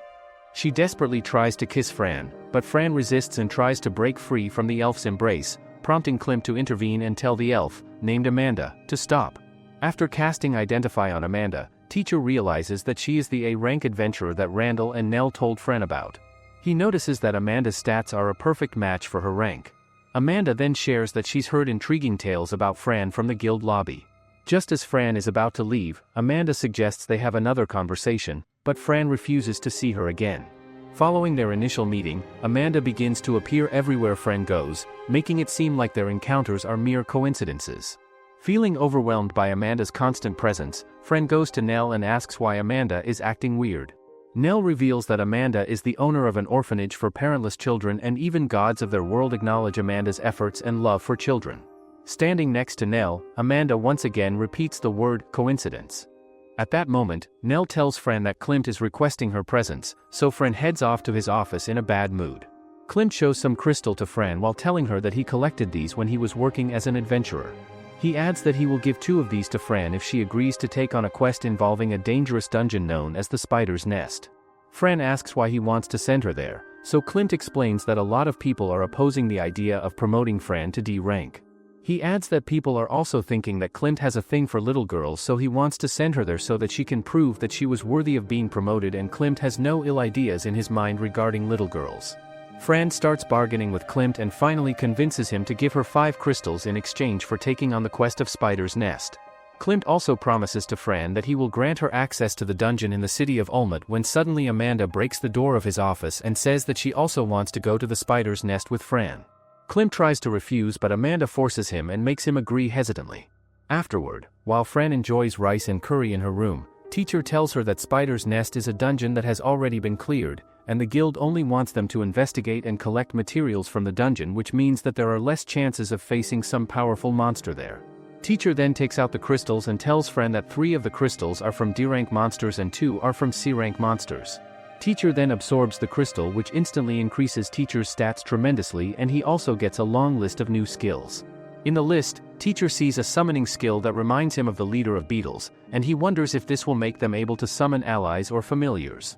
She desperately tries to kiss Fran, but Fran resists and tries to break free from the elf's embrace, prompting Clint to intervene and tell the elf, named Amanda, to stop. After casting Identify on Amanda, teacher realizes that she is the A-rank adventurer that Randall and Nell told Fran about. He notices that Amanda's stats are a perfect match for her rank. Amanda then shares that she's heard intriguing tales about Fran from the guild lobby. Just as Fran is about to leave, Amanda suggests they have another conversation, but Fran refuses to see her again. Following their initial meeting, Amanda begins to appear everywhere Fran goes, making it seem like their encounters are mere coincidences. Feeling overwhelmed by Amanda's constant presence, Fran goes to Nell and asks why Amanda is acting weird. Nell reveals that Amanda is the owner of an orphanage for parentless children, and even gods of their world acknowledge Amanda's efforts and love for children. Standing next to Nell, Amanda once again repeats the word coincidence. At that moment, Nell tells Fran that Clint is requesting her presence, so Fran heads off to his office in a bad mood. Clint shows some crystal to Fran while telling her that he collected these when he was working as an adventurer. He adds that he will give 2 of these to Fran if she agrees to take on a quest involving a dangerous dungeon known as the Spider's Nest. Fran asks why he wants to send her there, so Clint explains that a lot of people are opposing the idea of promoting Fran to D rank. He adds that people are also thinking that Clint has a thing for little girls, so he wants to send her there so that she can prove that she was worthy of being promoted, and Clint has no ill ideas in his mind regarding little girls. Fran starts bargaining with Clint and finally convinces him to give her 5 crystals in exchange for taking on the quest of Spider's Nest. Clint also promises to Fran that he will grant her access to the dungeon in the city of Ulmut when suddenly Amanda breaks the door of his office and says that she also wants to go to the Spider's Nest with Fran. Clint tries to refuse, but Amanda forces him and makes him agree hesitantly. Afterward, while Fran enjoys rice and curry in her room, teacher tells her that Spider's Nest is a dungeon that has already been cleared, and the guild only wants them to investigate and collect materials from the dungeon, which means that there are less chances of facing some powerful monster there. Teacher then takes out the crystals and tells Fran that 3 of the crystals are from D-rank monsters and 2 are from C-rank monsters. Teacher then absorbs the crystal, which instantly increases teacher's stats tremendously, and he also gets a long list of new skills. In the list, teacher sees a summoning skill that reminds him of the leader of beetles, and he wonders if this will make them able to summon allies or familiars.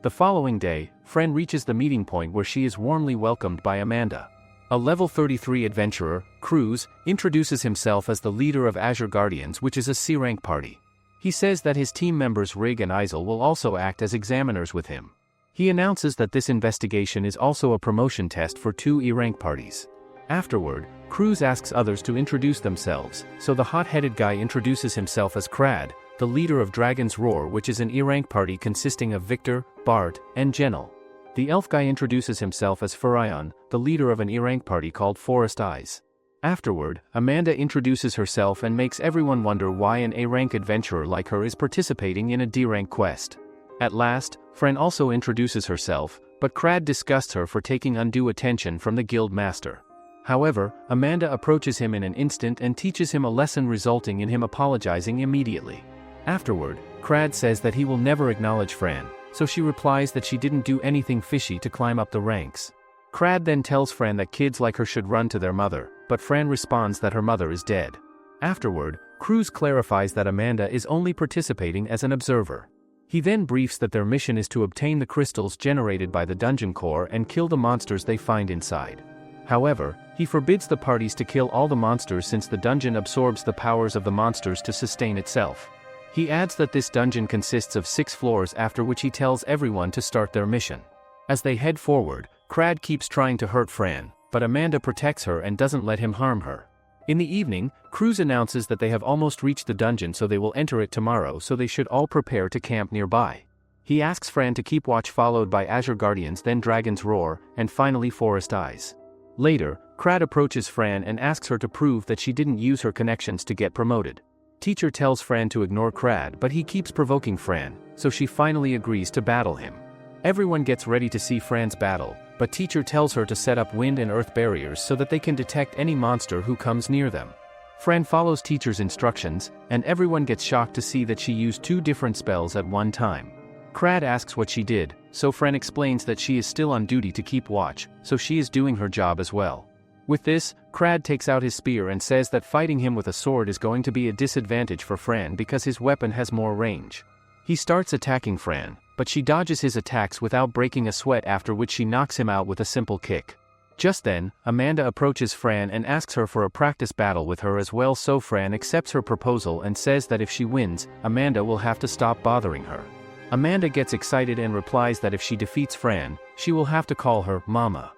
The following day, Fran reaches the meeting point where she is warmly welcomed by Amanda. A level 33 adventurer, Cruz, introduces himself as the leader of Azure Guardians, which is a C-rank party. He says that his team members Rig and Isel will also act as examiners with him. He announces that this investigation is also a promotion test for 2 E-rank parties. Afterward, Cruz asks others to introduce themselves, so the hot-headed guy introduces himself as Krad, the leader of Dragon's Roar, which is an E-rank party consisting of Victor, Bart, and Jennel. The elf guy introduces himself as Fran, the leader of an E-rank party called Forest Eyes. Afterward, Amanda introduces herself and makes everyone wonder why an A-rank adventurer like her is participating in a D-rank quest. At last, Fran also introduces herself, but Crad disgusts her for taking undue attention from the guild master. However, Amanda approaches him in an instant and teaches him a lesson, resulting in him apologizing immediately. Afterward, Crad says that he will never acknowledge Fran, so she replies that she didn't do anything fishy to climb up the ranks. Crad then tells Fran that kids like her should run to their mother, but Fran responds that her mother is dead. Afterward, Cruz clarifies that Amanda is only participating as an observer. He then briefs that their mission is to obtain the crystals generated by the dungeon core and kill the monsters they find inside. However, he forbids the parties to kill all the monsters since the dungeon absorbs the powers of the monsters to sustain itself. He adds that this dungeon consists of 6 floors, after which he tells everyone to start their mission. As they head forward, Crad keeps trying to hurt Fran, but Amanda protects her and doesn't let him harm her. In the evening, Cruz announces that they have almost reached the dungeon, so they will enter it tomorrow, so they should all prepare to camp nearby. He asks Fran to keep watch, followed by Azure Guardians, then Dragon's Roar, and finally Forest Eyes. Later, Crad approaches Fran and asks her to prove that she didn't use her connections to get promoted. Teacher tells Fran to ignore Crad, but he keeps provoking Fran, so she finally agrees to battle him. Everyone gets ready to see Fran's battle, but Teacher tells her to set up wind and earth barriers so that they can detect any monster who comes near them. Fran follows Teacher's instructions, and everyone gets shocked to see that she used 2 different spells at one time. Crad asks what she did, so Fran explains that she is still on duty to keep watch, so she is doing her job as well. With this, Crad takes out his spear and says that fighting him with a sword is going to be a disadvantage for Fran because his weapon has more range. He starts attacking Fran, but she dodges his attacks without breaking a sweat, after which she knocks him out with a simple kick. Just then, Amanda approaches Fran and asks her for a practice battle with her as well, so Fran accepts her proposal and says that if she wins, Amanda will have to stop bothering her. Amanda gets excited and replies that if she defeats Fran, she will have to call her Mama.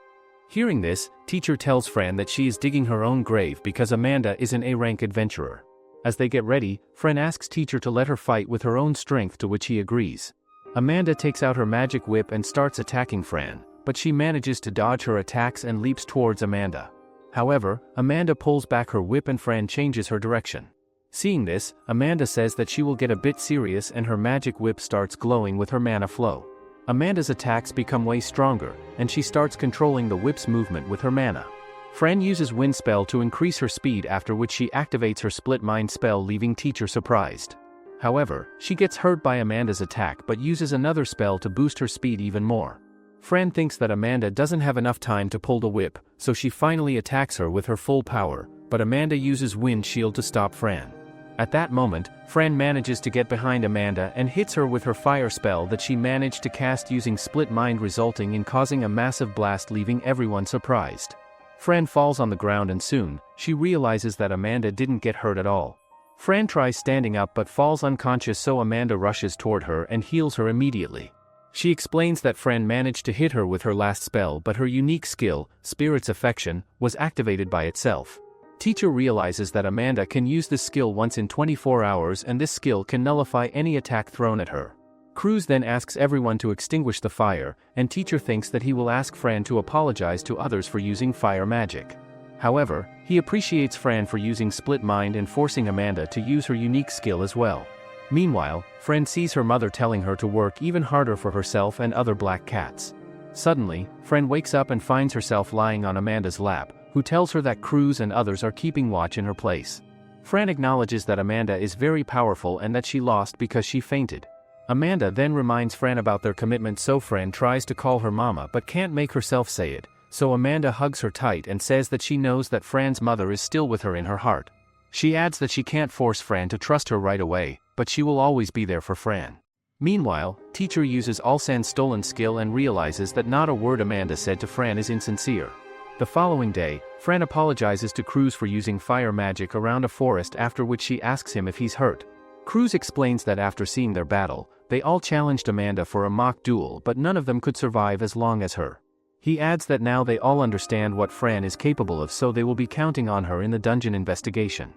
Hearing this, Teacher tells Fran that she is digging her own grave because Amanda is an A-rank adventurer. As they get ready, Fran asks Teacher to let her fight with her own strength, to which he agrees. Amanda takes out her magic whip and starts attacking Fran, but she manages to dodge her attacks and leaps towards Amanda. However, Amanda pulls back her whip and Fran changes her direction. Seeing this, Amanda says that she will get a bit serious and her magic whip starts glowing with her mana flow. Amanda's attacks become way stronger, and she starts controlling the whip's movement with her mana. Fran uses Wind spell to increase her speed, after which she activates her Split Mind spell, leaving Teacher surprised. However, she gets hurt by Amanda's attack but uses another spell to boost her speed even more. Fran thinks that Amanda doesn't have enough time to pull the whip, so she finally attacks her with her full power, but Amanda uses Wind Shield to stop Fran. At that moment, Fran manages to get behind Amanda and hits her with her fire spell that she managed to cast using Split Mind, resulting in causing a massive blast, leaving everyone surprised. Fran falls on the ground and soon, she realizes that Amanda didn't get hurt at all. Fran tries standing up but falls unconscious, so Amanda rushes toward her and heals her immediately. She explains that Fran managed to hit her with her last spell, but her unique skill, Spirit's Affection, was activated by itself. Teacher realizes that Amanda can use this skill once in 24 hours, and this skill can nullify any attack thrown at her. Cruz then asks everyone to extinguish the fire, and Teacher thinks that he will ask Fran to apologize to others for using fire magic. However, he appreciates Fran for using Split Mind and forcing Amanda to use her unique skill as well. Meanwhile, Fran sees her mother telling her to work even harder for herself and other black cats. Suddenly, Fran wakes up and finds herself lying on Amanda's lap, who tells her that Cruz and others are keeping watch in her place. Fran acknowledges that Amanda is very powerful and that she lost because she fainted. Amanda then reminds Fran about their commitment, so Fran tries to call her Mama but can't make herself say it, so Amanda hugs her tight and says that she knows that Fran's mother is still with her in her heart. She adds that she can't force Fran to trust her right away, but she will always be there for Fran. Meanwhile, Teacher uses Alsan's stolen skill and realizes that not a word Amanda said to Fran is insincere. The following day, Fran apologizes to Cruz for using fire magic around a forest, after which she asks him if he's hurt. Cruz explains that after seeing their battle, they all challenged Amanda for a mock duel, but none of them could survive as long as her. He adds that now they all understand what Fran is capable of, so they will be counting on her in the dungeon investigation.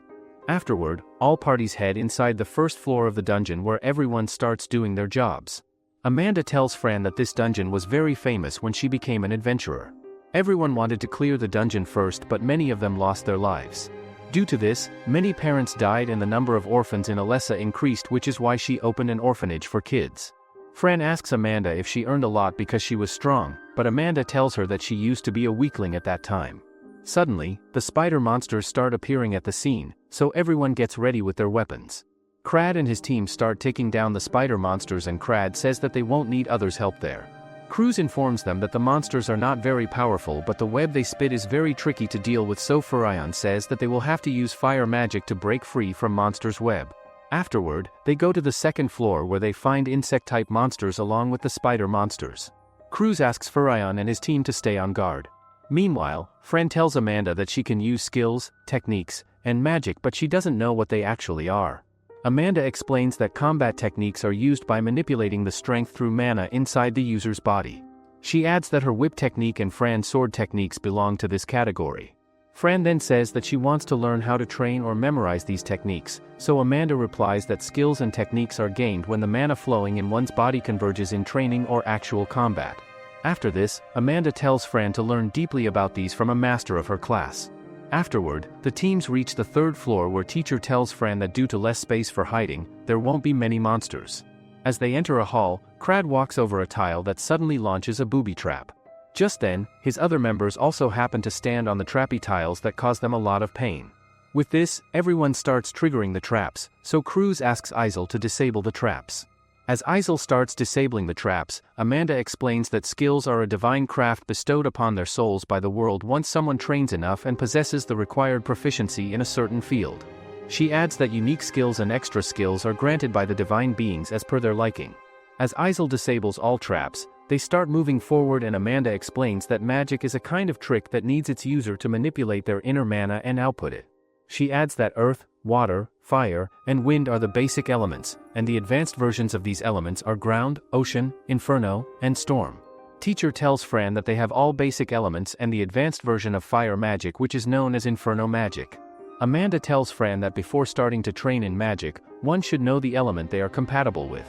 Afterward, all parties head inside the first floor of the dungeon, where everyone starts doing their jobs. Amanda tells Fran that this dungeon was very famous when she became an adventurer. Everyone wanted to clear the dungeon first, but many of them lost their lives. Due to this, many parents died and the number of orphans in Alessa increased, which is why she opened an orphanage for kids. Fran asks Amanda if she earned a lot because she was strong, but Amanda tells her that she used to be a weakling at that time. Suddenly, the spider monsters start appearing at the scene, so everyone gets ready with their weapons. Crad and his team start taking down the spider monsters, and Crad says that they won't need others' help there. Cruz informs them that the monsters are not very powerful, but the web they spit is very tricky to deal with, so Fran says that they will have to use fire magic to break free from monsters' web. Afterward, they go to the second floor where they find insect-type monsters along with the spider monsters. Cruz asks Fran and his team to stay on guard. Meanwhile, Fran tells Amanda that she can use skills, techniques, and magic, but she doesn't know what they actually are. Amanda explains that combat techniques are used by manipulating the strength through mana inside the user's body. She adds that her whip technique and Fran's sword techniques belong to this category. Fran then says that she wants to learn how to train or memorize these techniques, so Amanda replies that skills and techniques are gained when the mana flowing in one's body converges in training or actual combat. After this, Amanda tells Fran to learn deeply about these from a master of her class. Afterward, the teams reach the third floor where teacher tells Fran that due to less space for hiding, there won't be many monsters. As they enter a hall, Crad walks over a tile that suddenly launches a booby trap. Just then, his other members also happen to stand on the trappy tiles that cause them a lot of pain. With this, everyone starts triggering the traps, so Cruz asks Isel to disable the traps. As Isel starts disabling the traps, Amanda explains that skills are a divine craft bestowed upon their souls by the world once someone trains enough and possesses the required proficiency in a certain field. She adds that unique skills and extra skills are granted by the divine beings as per their liking. As Isel disables all traps, they start moving forward, and Amanda explains that magic is a kind of trick that needs its user to manipulate their inner mana and output it. She adds that earth, water, fire, and wind are the basic elements, and the advanced versions of these elements are ground, ocean, inferno, and storm. Teacher tells Fran that they have all basic elements and the advanced version of fire magic, which is known as inferno magic. Amanda tells Fran that before starting to train in magic, one should know the element they are compatible with.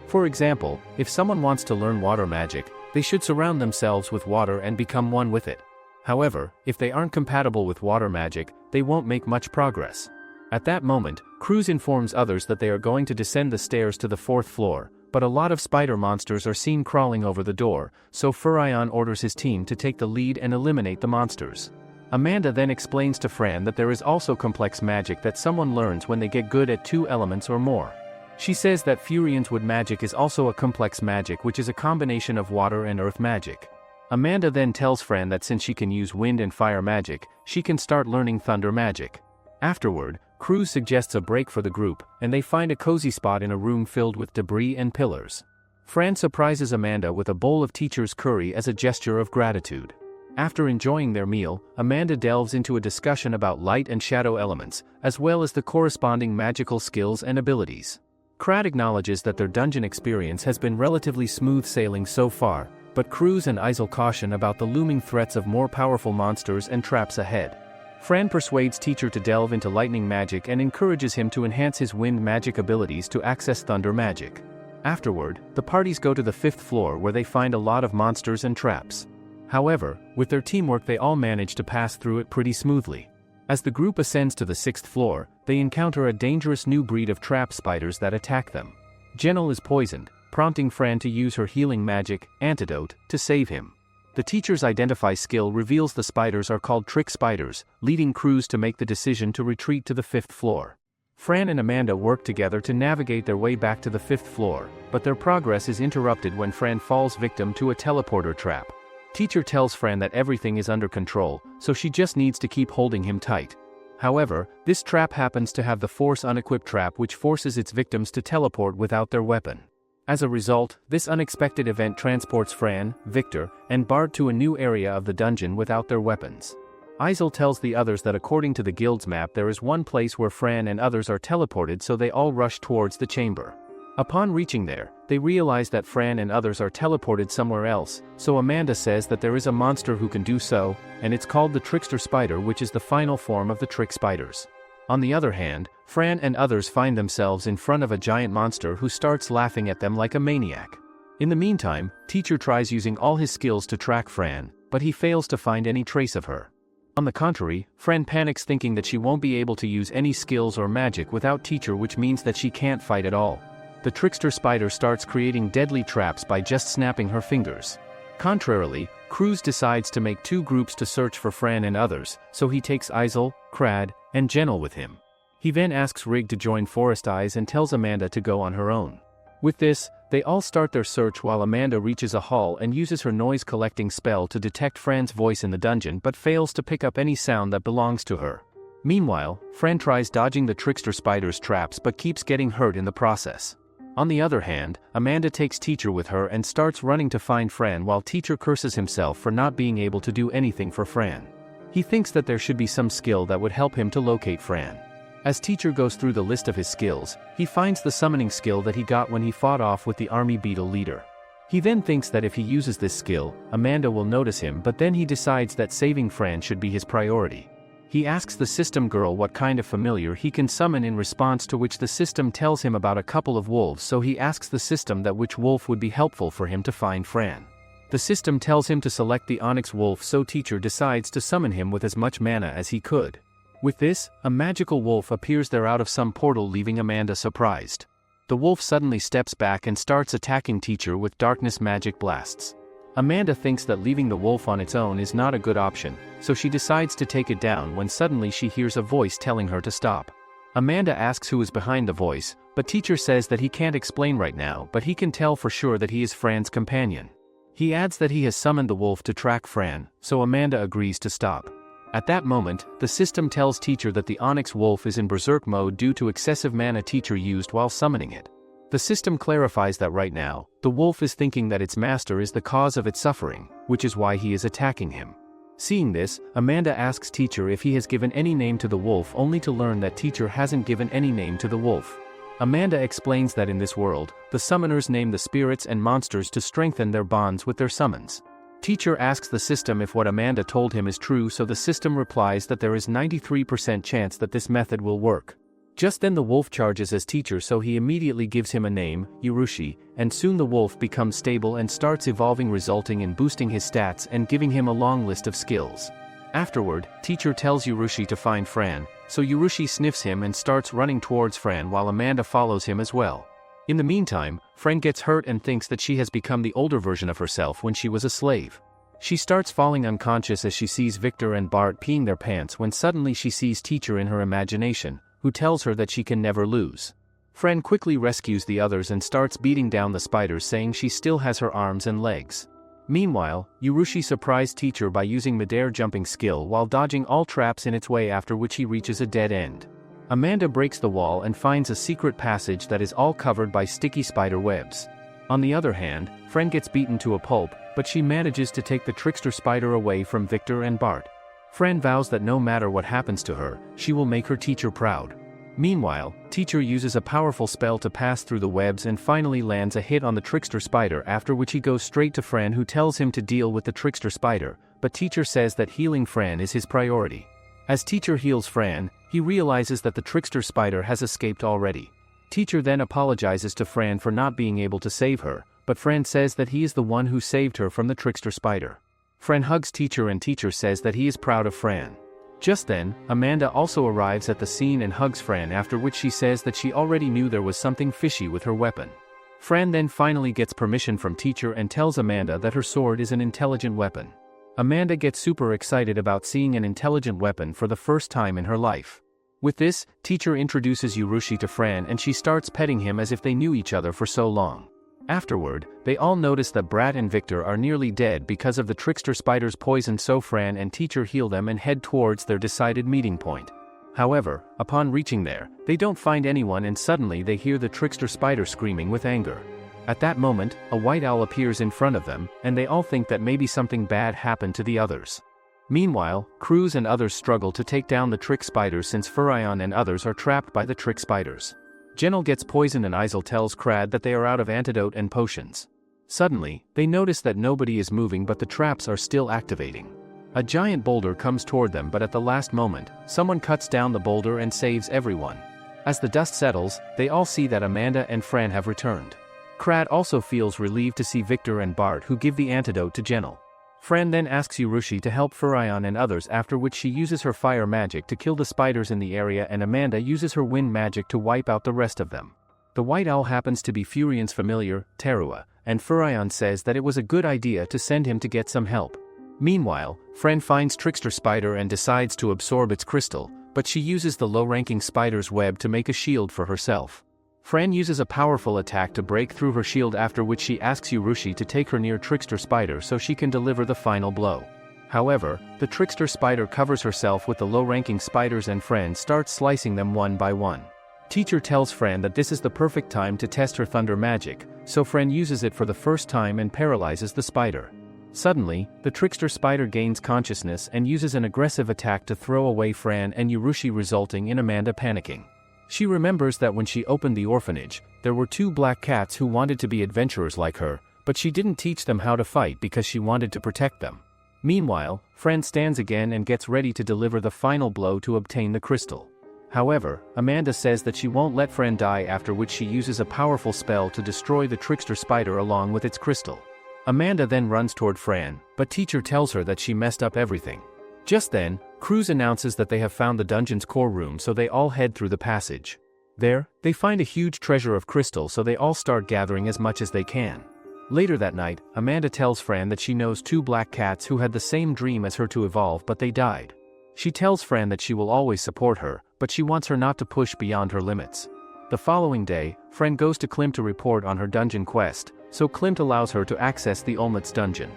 For example, if someone wants to learn water magic, they should surround themselves with water and become one with it. However, if they aren't compatible with water magic, they won't make much progress. At that moment, Cruz informs others that they are going to descend the stairs to the fourth floor, but a lot of spider monsters are seen crawling over the door, so Fran orders his team to take the lead and eliminate the monsters. Amanda then explains to Fran that there is also complex magic that someone learns when they get good at 2 elements or more. She says that Furian's wood magic is also a complex magic, which is a combination of water and earth magic. Amanda then tells Fran that since she can use wind and fire magic, she can start learning thunder magic. Afterward, Cruz suggests a break for the group, and they find a cozy spot in a room filled with debris and pillars. Fran surprises Amanda with a bowl of teacher's curry as a gesture of gratitude. After enjoying their meal, Amanda delves into a discussion about light and shadow elements, as well as the corresponding magical skills and abilities. Crad acknowledges that their dungeon experience has been relatively smooth sailing so far, but Cruz and Isel caution about the looming threats of more powerful monsters and traps ahead. Fran persuades teacher to delve into lightning magic and encourages him to enhance his wind magic abilities to access thunder magic. Afterward, the parties go to the 5th floor where they find a lot of monsters and traps. However, with their teamwork they all manage to pass through it pretty smoothly. As the group ascends to the 6th floor, they encounter a dangerous new breed of trap spiders that attack them. Genel is poisoned, prompting Fran to use her healing magic, Antidote, to save him. The teacher's identify skill reveals the spiders are called trick spiders, leading Cruz to make the decision to retreat to the 5th floor. Fran and Amanda work together to navigate their way back to the 5th floor, but their progress is interrupted when Fran falls victim to a teleporter trap. Teacher tells Fran that everything is under control, so she just needs to keep holding him tight. However, this trap happens to have the force unequipped trap, which forces its victims to teleport without their weapon. As a result, this unexpected event transports Fran, Victor, and Bart to a new area of the dungeon without their weapons. Isel tells the others that according to the guild's map there is one place where Fran and others are teleported, so they all rush towards the chamber. Upon reaching there, they realize that Fran and others are teleported somewhere else, so Amanda says that there is a monster who can do so, and it's called the trickster spider, which is the final form of the trick spiders. On the other hand, Fran and others find themselves in front of a giant monster who starts laughing at them like a maniac. In the meantime, teacher tries using all his skills to track Fran, but he fails to find any trace of her. On the contrary, Fran panics thinking that she won't be able to use any skills or magic without teacher, which means that she can't fight at all. The trickster spider starts creating deadly traps by just snapping her fingers. Contrarily, Cruz decides to make two groups to search for Fran and others, so he takes Isel, Crad, and Genel with him. He then asks Rig to join Forest Eyes and tells Amanda to go on her own. With this, they all start their search while Amanda reaches a hall and uses her noise-collecting spell to detect Fran's voice in the dungeon but fails to pick up any sound that belongs to her. Meanwhile, Fran tries dodging the trickster spider's traps but keeps getting hurt in the process. On the other hand, Amanda takes teacher with her and starts running to find Fran while teacher curses himself for not being able to do anything for Fran. He thinks that there should be some skill that would help him to locate Fran. As teacher goes through the list of his skills, he finds the summoning skill that he got when he fought off with the army beetle leader. He then thinks that if he uses this skill, Amanda will notice him, but then he decides that saving Fran should be his priority. He asks the system girl what kind of familiar he can summon, in response to which the system tells him about a couple of wolves, so he asks the system that which wolf would be helpful for him to find Fran. The system tells him to select the onyx wolf, so teacher decides to summon him with as much mana as he could. With this, a magical wolf appears there out of some portal, leaving Amanda surprised. The wolf suddenly steps back and starts attacking teacher with darkness magic blasts. Amanda thinks that leaving the wolf on its own is not a good option, so she decides to take it down when suddenly she hears a voice telling her to stop. Amanda asks who is behind the voice, but teacher says that he can't explain right now, but he can tell for sure that he is Fran's companion. He adds that he has summoned the wolf to track Fran, so Amanda agrees to stop. At that moment, the system tells teacher that the onyx wolf is in berserk mode due to excessive mana teacher used while summoning it. The system clarifies that right now, the wolf is thinking that its master is the cause of its suffering, which is why he is attacking him. Seeing this, Amanda asks teacher if he has given any name to the wolf, only to learn that teacher hasn't given any name to the wolf. Amanda explains that in this world, the summoners name the spirits and monsters to strengthen their bonds with their summons. Teacher asks the system if what Amanda told him is true, so the system replies that there is 93% chance that this method will work. Just then the wolf charges as teacher, so he immediately gives him a name, Yurushi, and soon the wolf becomes stable and starts evolving, resulting in boosting his stats and giving him a long list of skills. Afterward, teacher tells Yurushi to find Fran, so Yurushi sniffs him and starts running towards Fran while Amanda follows him as well. In the meantime, Fran gets hurt and thinks that she has become the older version of herself when she was a slave. She starts falling unconscious as she sees Victor and Bart peeing their pants when suddenly she sees teacher in her imagination, who tells her that she can never lose. Fran quickly rescues the others and starts beating down the spiders, saying she still has her arms and legs. Meanwhile, Yurushi surprised teacher by using midair jumping skill while dodging all traps in its way, after which he reaches a dead end. Amanda breaks the wall and finds a secret passage that is all covered by sticky spider webs. On the other hand, Fran gets beaten to a pulp, but she manages to take the trickster spider away from Victor and Bart. Fran vows that no matter what happens to her, she will make her teacher proud. Meanwhile, teacher uses a powerful spell to pass through the webs and finally lands a hit on the trickster spider, after which he goes straight to Fran, who tells him to deal with the trickster spider, but teacher says that healing Fran is his priority. As teacher heals Fran, he realizes that the trickster spider has escaped already. Teacher then apologizes to Fran for not being able to save her, but Fran says that he is the one who saved her from the trickster spider. Fran hugs teacher and teacher says that he is proud of Fran. Just then, Amanda also arrives at the scene and hugs Fran, after which she says that she already knew there was something fishy with her weapon. Fran then finally gets permission from teacher and tells Amanda that her sword is an intelligent weapon. Amanda gets super excited about seeing an intelligent weapon for the first time in her life. With this, teacher introduces Yurushi to Fran and she starts petting him as if they knew each other for so long. Afterward, they all notice that Brat and Victor are nearly dead because of the trickster spider's poison, so Fran and teacher heal them and head towards their decided meeting point. However, upon reaching there, they don't find anyone and suddenly they hear the trickster spider screaming with anger. At that moment, a white owl appears in front of them, and they all think that maybe something bad happened to the others. Meanwhile, Cruz and others struggle to take down the trick spiders since Furion and others are trapped by the trick spiders. Genel gets poisoned and Isel tells Crad that they are out of antidote and potions. Suddenly, they notice that nobody is moving but the traps are still activating. A giant boulder comes toward them, but at the last moment, someone cuts down the boulder and saves everyone. As the dust settles, they all see that Amanda and Fran have returned. Krat also feels relieved to see Victor and Bart, who give the antidote to Genel. Fran then asks Urushi to help Furion and others, after which she uses her fire magic to kill the spiders in the area, and Amanda uses her wind magic to wipe out the rest of them. The White Owl happens to be Furion's familiar, Terua, and Furion says that it was a good idea to send him to get some help. Meanwhile, Fran finds Trickster Spider and decides to absorb its crystal, but she uses the low-ranking spider's web to make a shield for herself. Fran uses a powerful attack to break through her shield, after which she asks Urushi to take her near Trickster Spider so she can deliver the final blow. However, the Trickster Spider covers herself with the low-ranking spiders and Fran starts slicing them one by one. Teacher tells Fran that this is the perfect time to test her thunder magic, so Fran uses it for the first time and paralyzes the spider. Suddenly, the Trickster Spider gains consciousness and uses an aggressive attack to throw away Fran and Urushi, resulting in Amanda panicking. She remembers that when she opened the orphanage, there were 2 black cats who wanted to be adventurers like her, but she didn't teach them how to fight because she wanted to protect them. Meanwhile, Fran stands again and gets ready to deliver the final blow to obtain the crystal. However, Amanda says that she won't let Fran die, after which she uses a powerful spell to destroy the Trickster Spider along with its crystal. Amanda then runs toward Fran, but teacher tells her that she messed up everything. Just then, Cruz announces that they have found the dungeon's core room, so they all head through the passage. There, they find a huge treasure of crystal, so they all start gathering as much as they can. Later that night, Amanda tells Fran that she knows 2 black cats who had the same dream as her to evolve, but they died. She tells Fran that she will always support her, but she wants her not to push beyond her limits. The following day, Fran goes to Klimt to report on her dungeon quest, so Klimt allows her to access the Olmut's dungeon.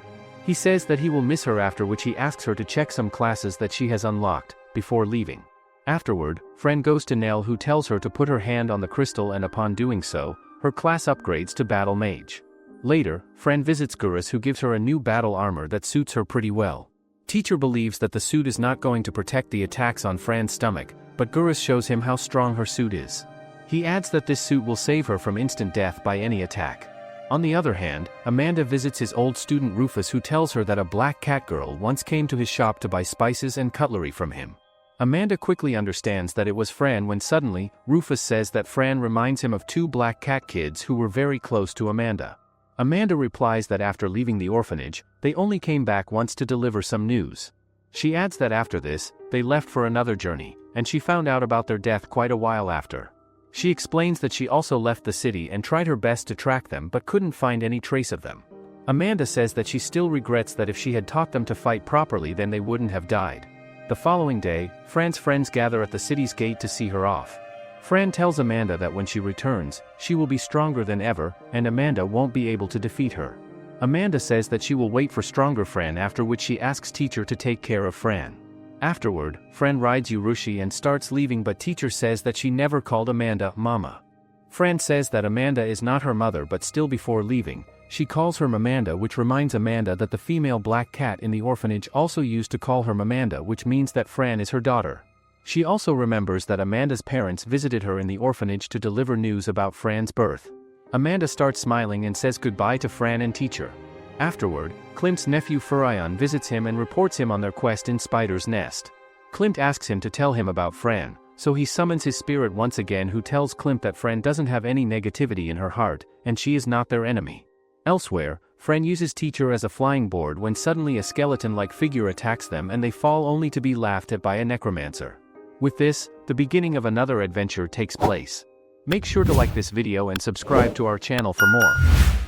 He says that he will miss her, after which he asks her to check some classes that she has unlocked, before leaving. Afterward, Fran goes to Nell, who tells her to put her hand on the crystal, and upon doing so, her class upgrades to Battle Mage. Later, Fran visits Gurus, who gives her a new battle armor that suits her pretty well. Teacher believes that the suit is not going to protect the attacks on Fran's stomach, but Gurus shows him how strong her suit is. He adds that this suit will save her from instant death by any attack. On the other hand, Amanda visits his old student Rufus, who tells her that a black cat girl once came to his shop to buy spices and cutlery from him. Amanda quickly understands that it was Fran when suddenly, Rufus says that Fran reminds him of 2 black cat kids who were very close to Amanda. Amanda replies that after leaving the orphanage, they only came back once to deliver some news. She adds that after this, they left for another journey, and she found out about their death quite a while after. She explains that she also left the city and tried her best to track them but couldn't find any trace of them. Amanda says that she still regrets that if she had taught them to fight properly, then they wouldn't have died. The following day, Fran's friends gather at the city's gate to see her off. Fran tells Amanda that when she returns, she will be stronger than ever, and Amanda won't be able to defeat her. Amanda says that she will wait for stronger Fran, after which she asks teacher to take care of Fran. Afterward, Fran rides Urushi and starts leaving, but teacher says that she never called Amanda Mama. Fran says that Amanda is not her mother, but still before leaving, she calls her Mamanda, which reminds Amanda that the female black cat in the orphanage also used to call her Mamanda, which means that Fran is her daughter. She also remembers that Amanda's parents visited her in the orphanage to deliver news about Fran's birth. Amanda starts smiling and says goodbye to Fran and teacher. Afterward, Klimt's nephew Furion visits him and reports him on their quest in Spider's Nest. Klimt asks him to tell him about Fran, so he summons his spirit once again, who tells Klimt that Fran doesn't have any negativity in her heart, and she is not their enemy. Elsewhere, Fran uses teacher as a flying board when suddenly a skeleton-like figure attacks them and they fall, only to be laughed at by a necromancer. With this, the beginning of another adventure takes place. Make sure to like this video and subscribe to our channel for more.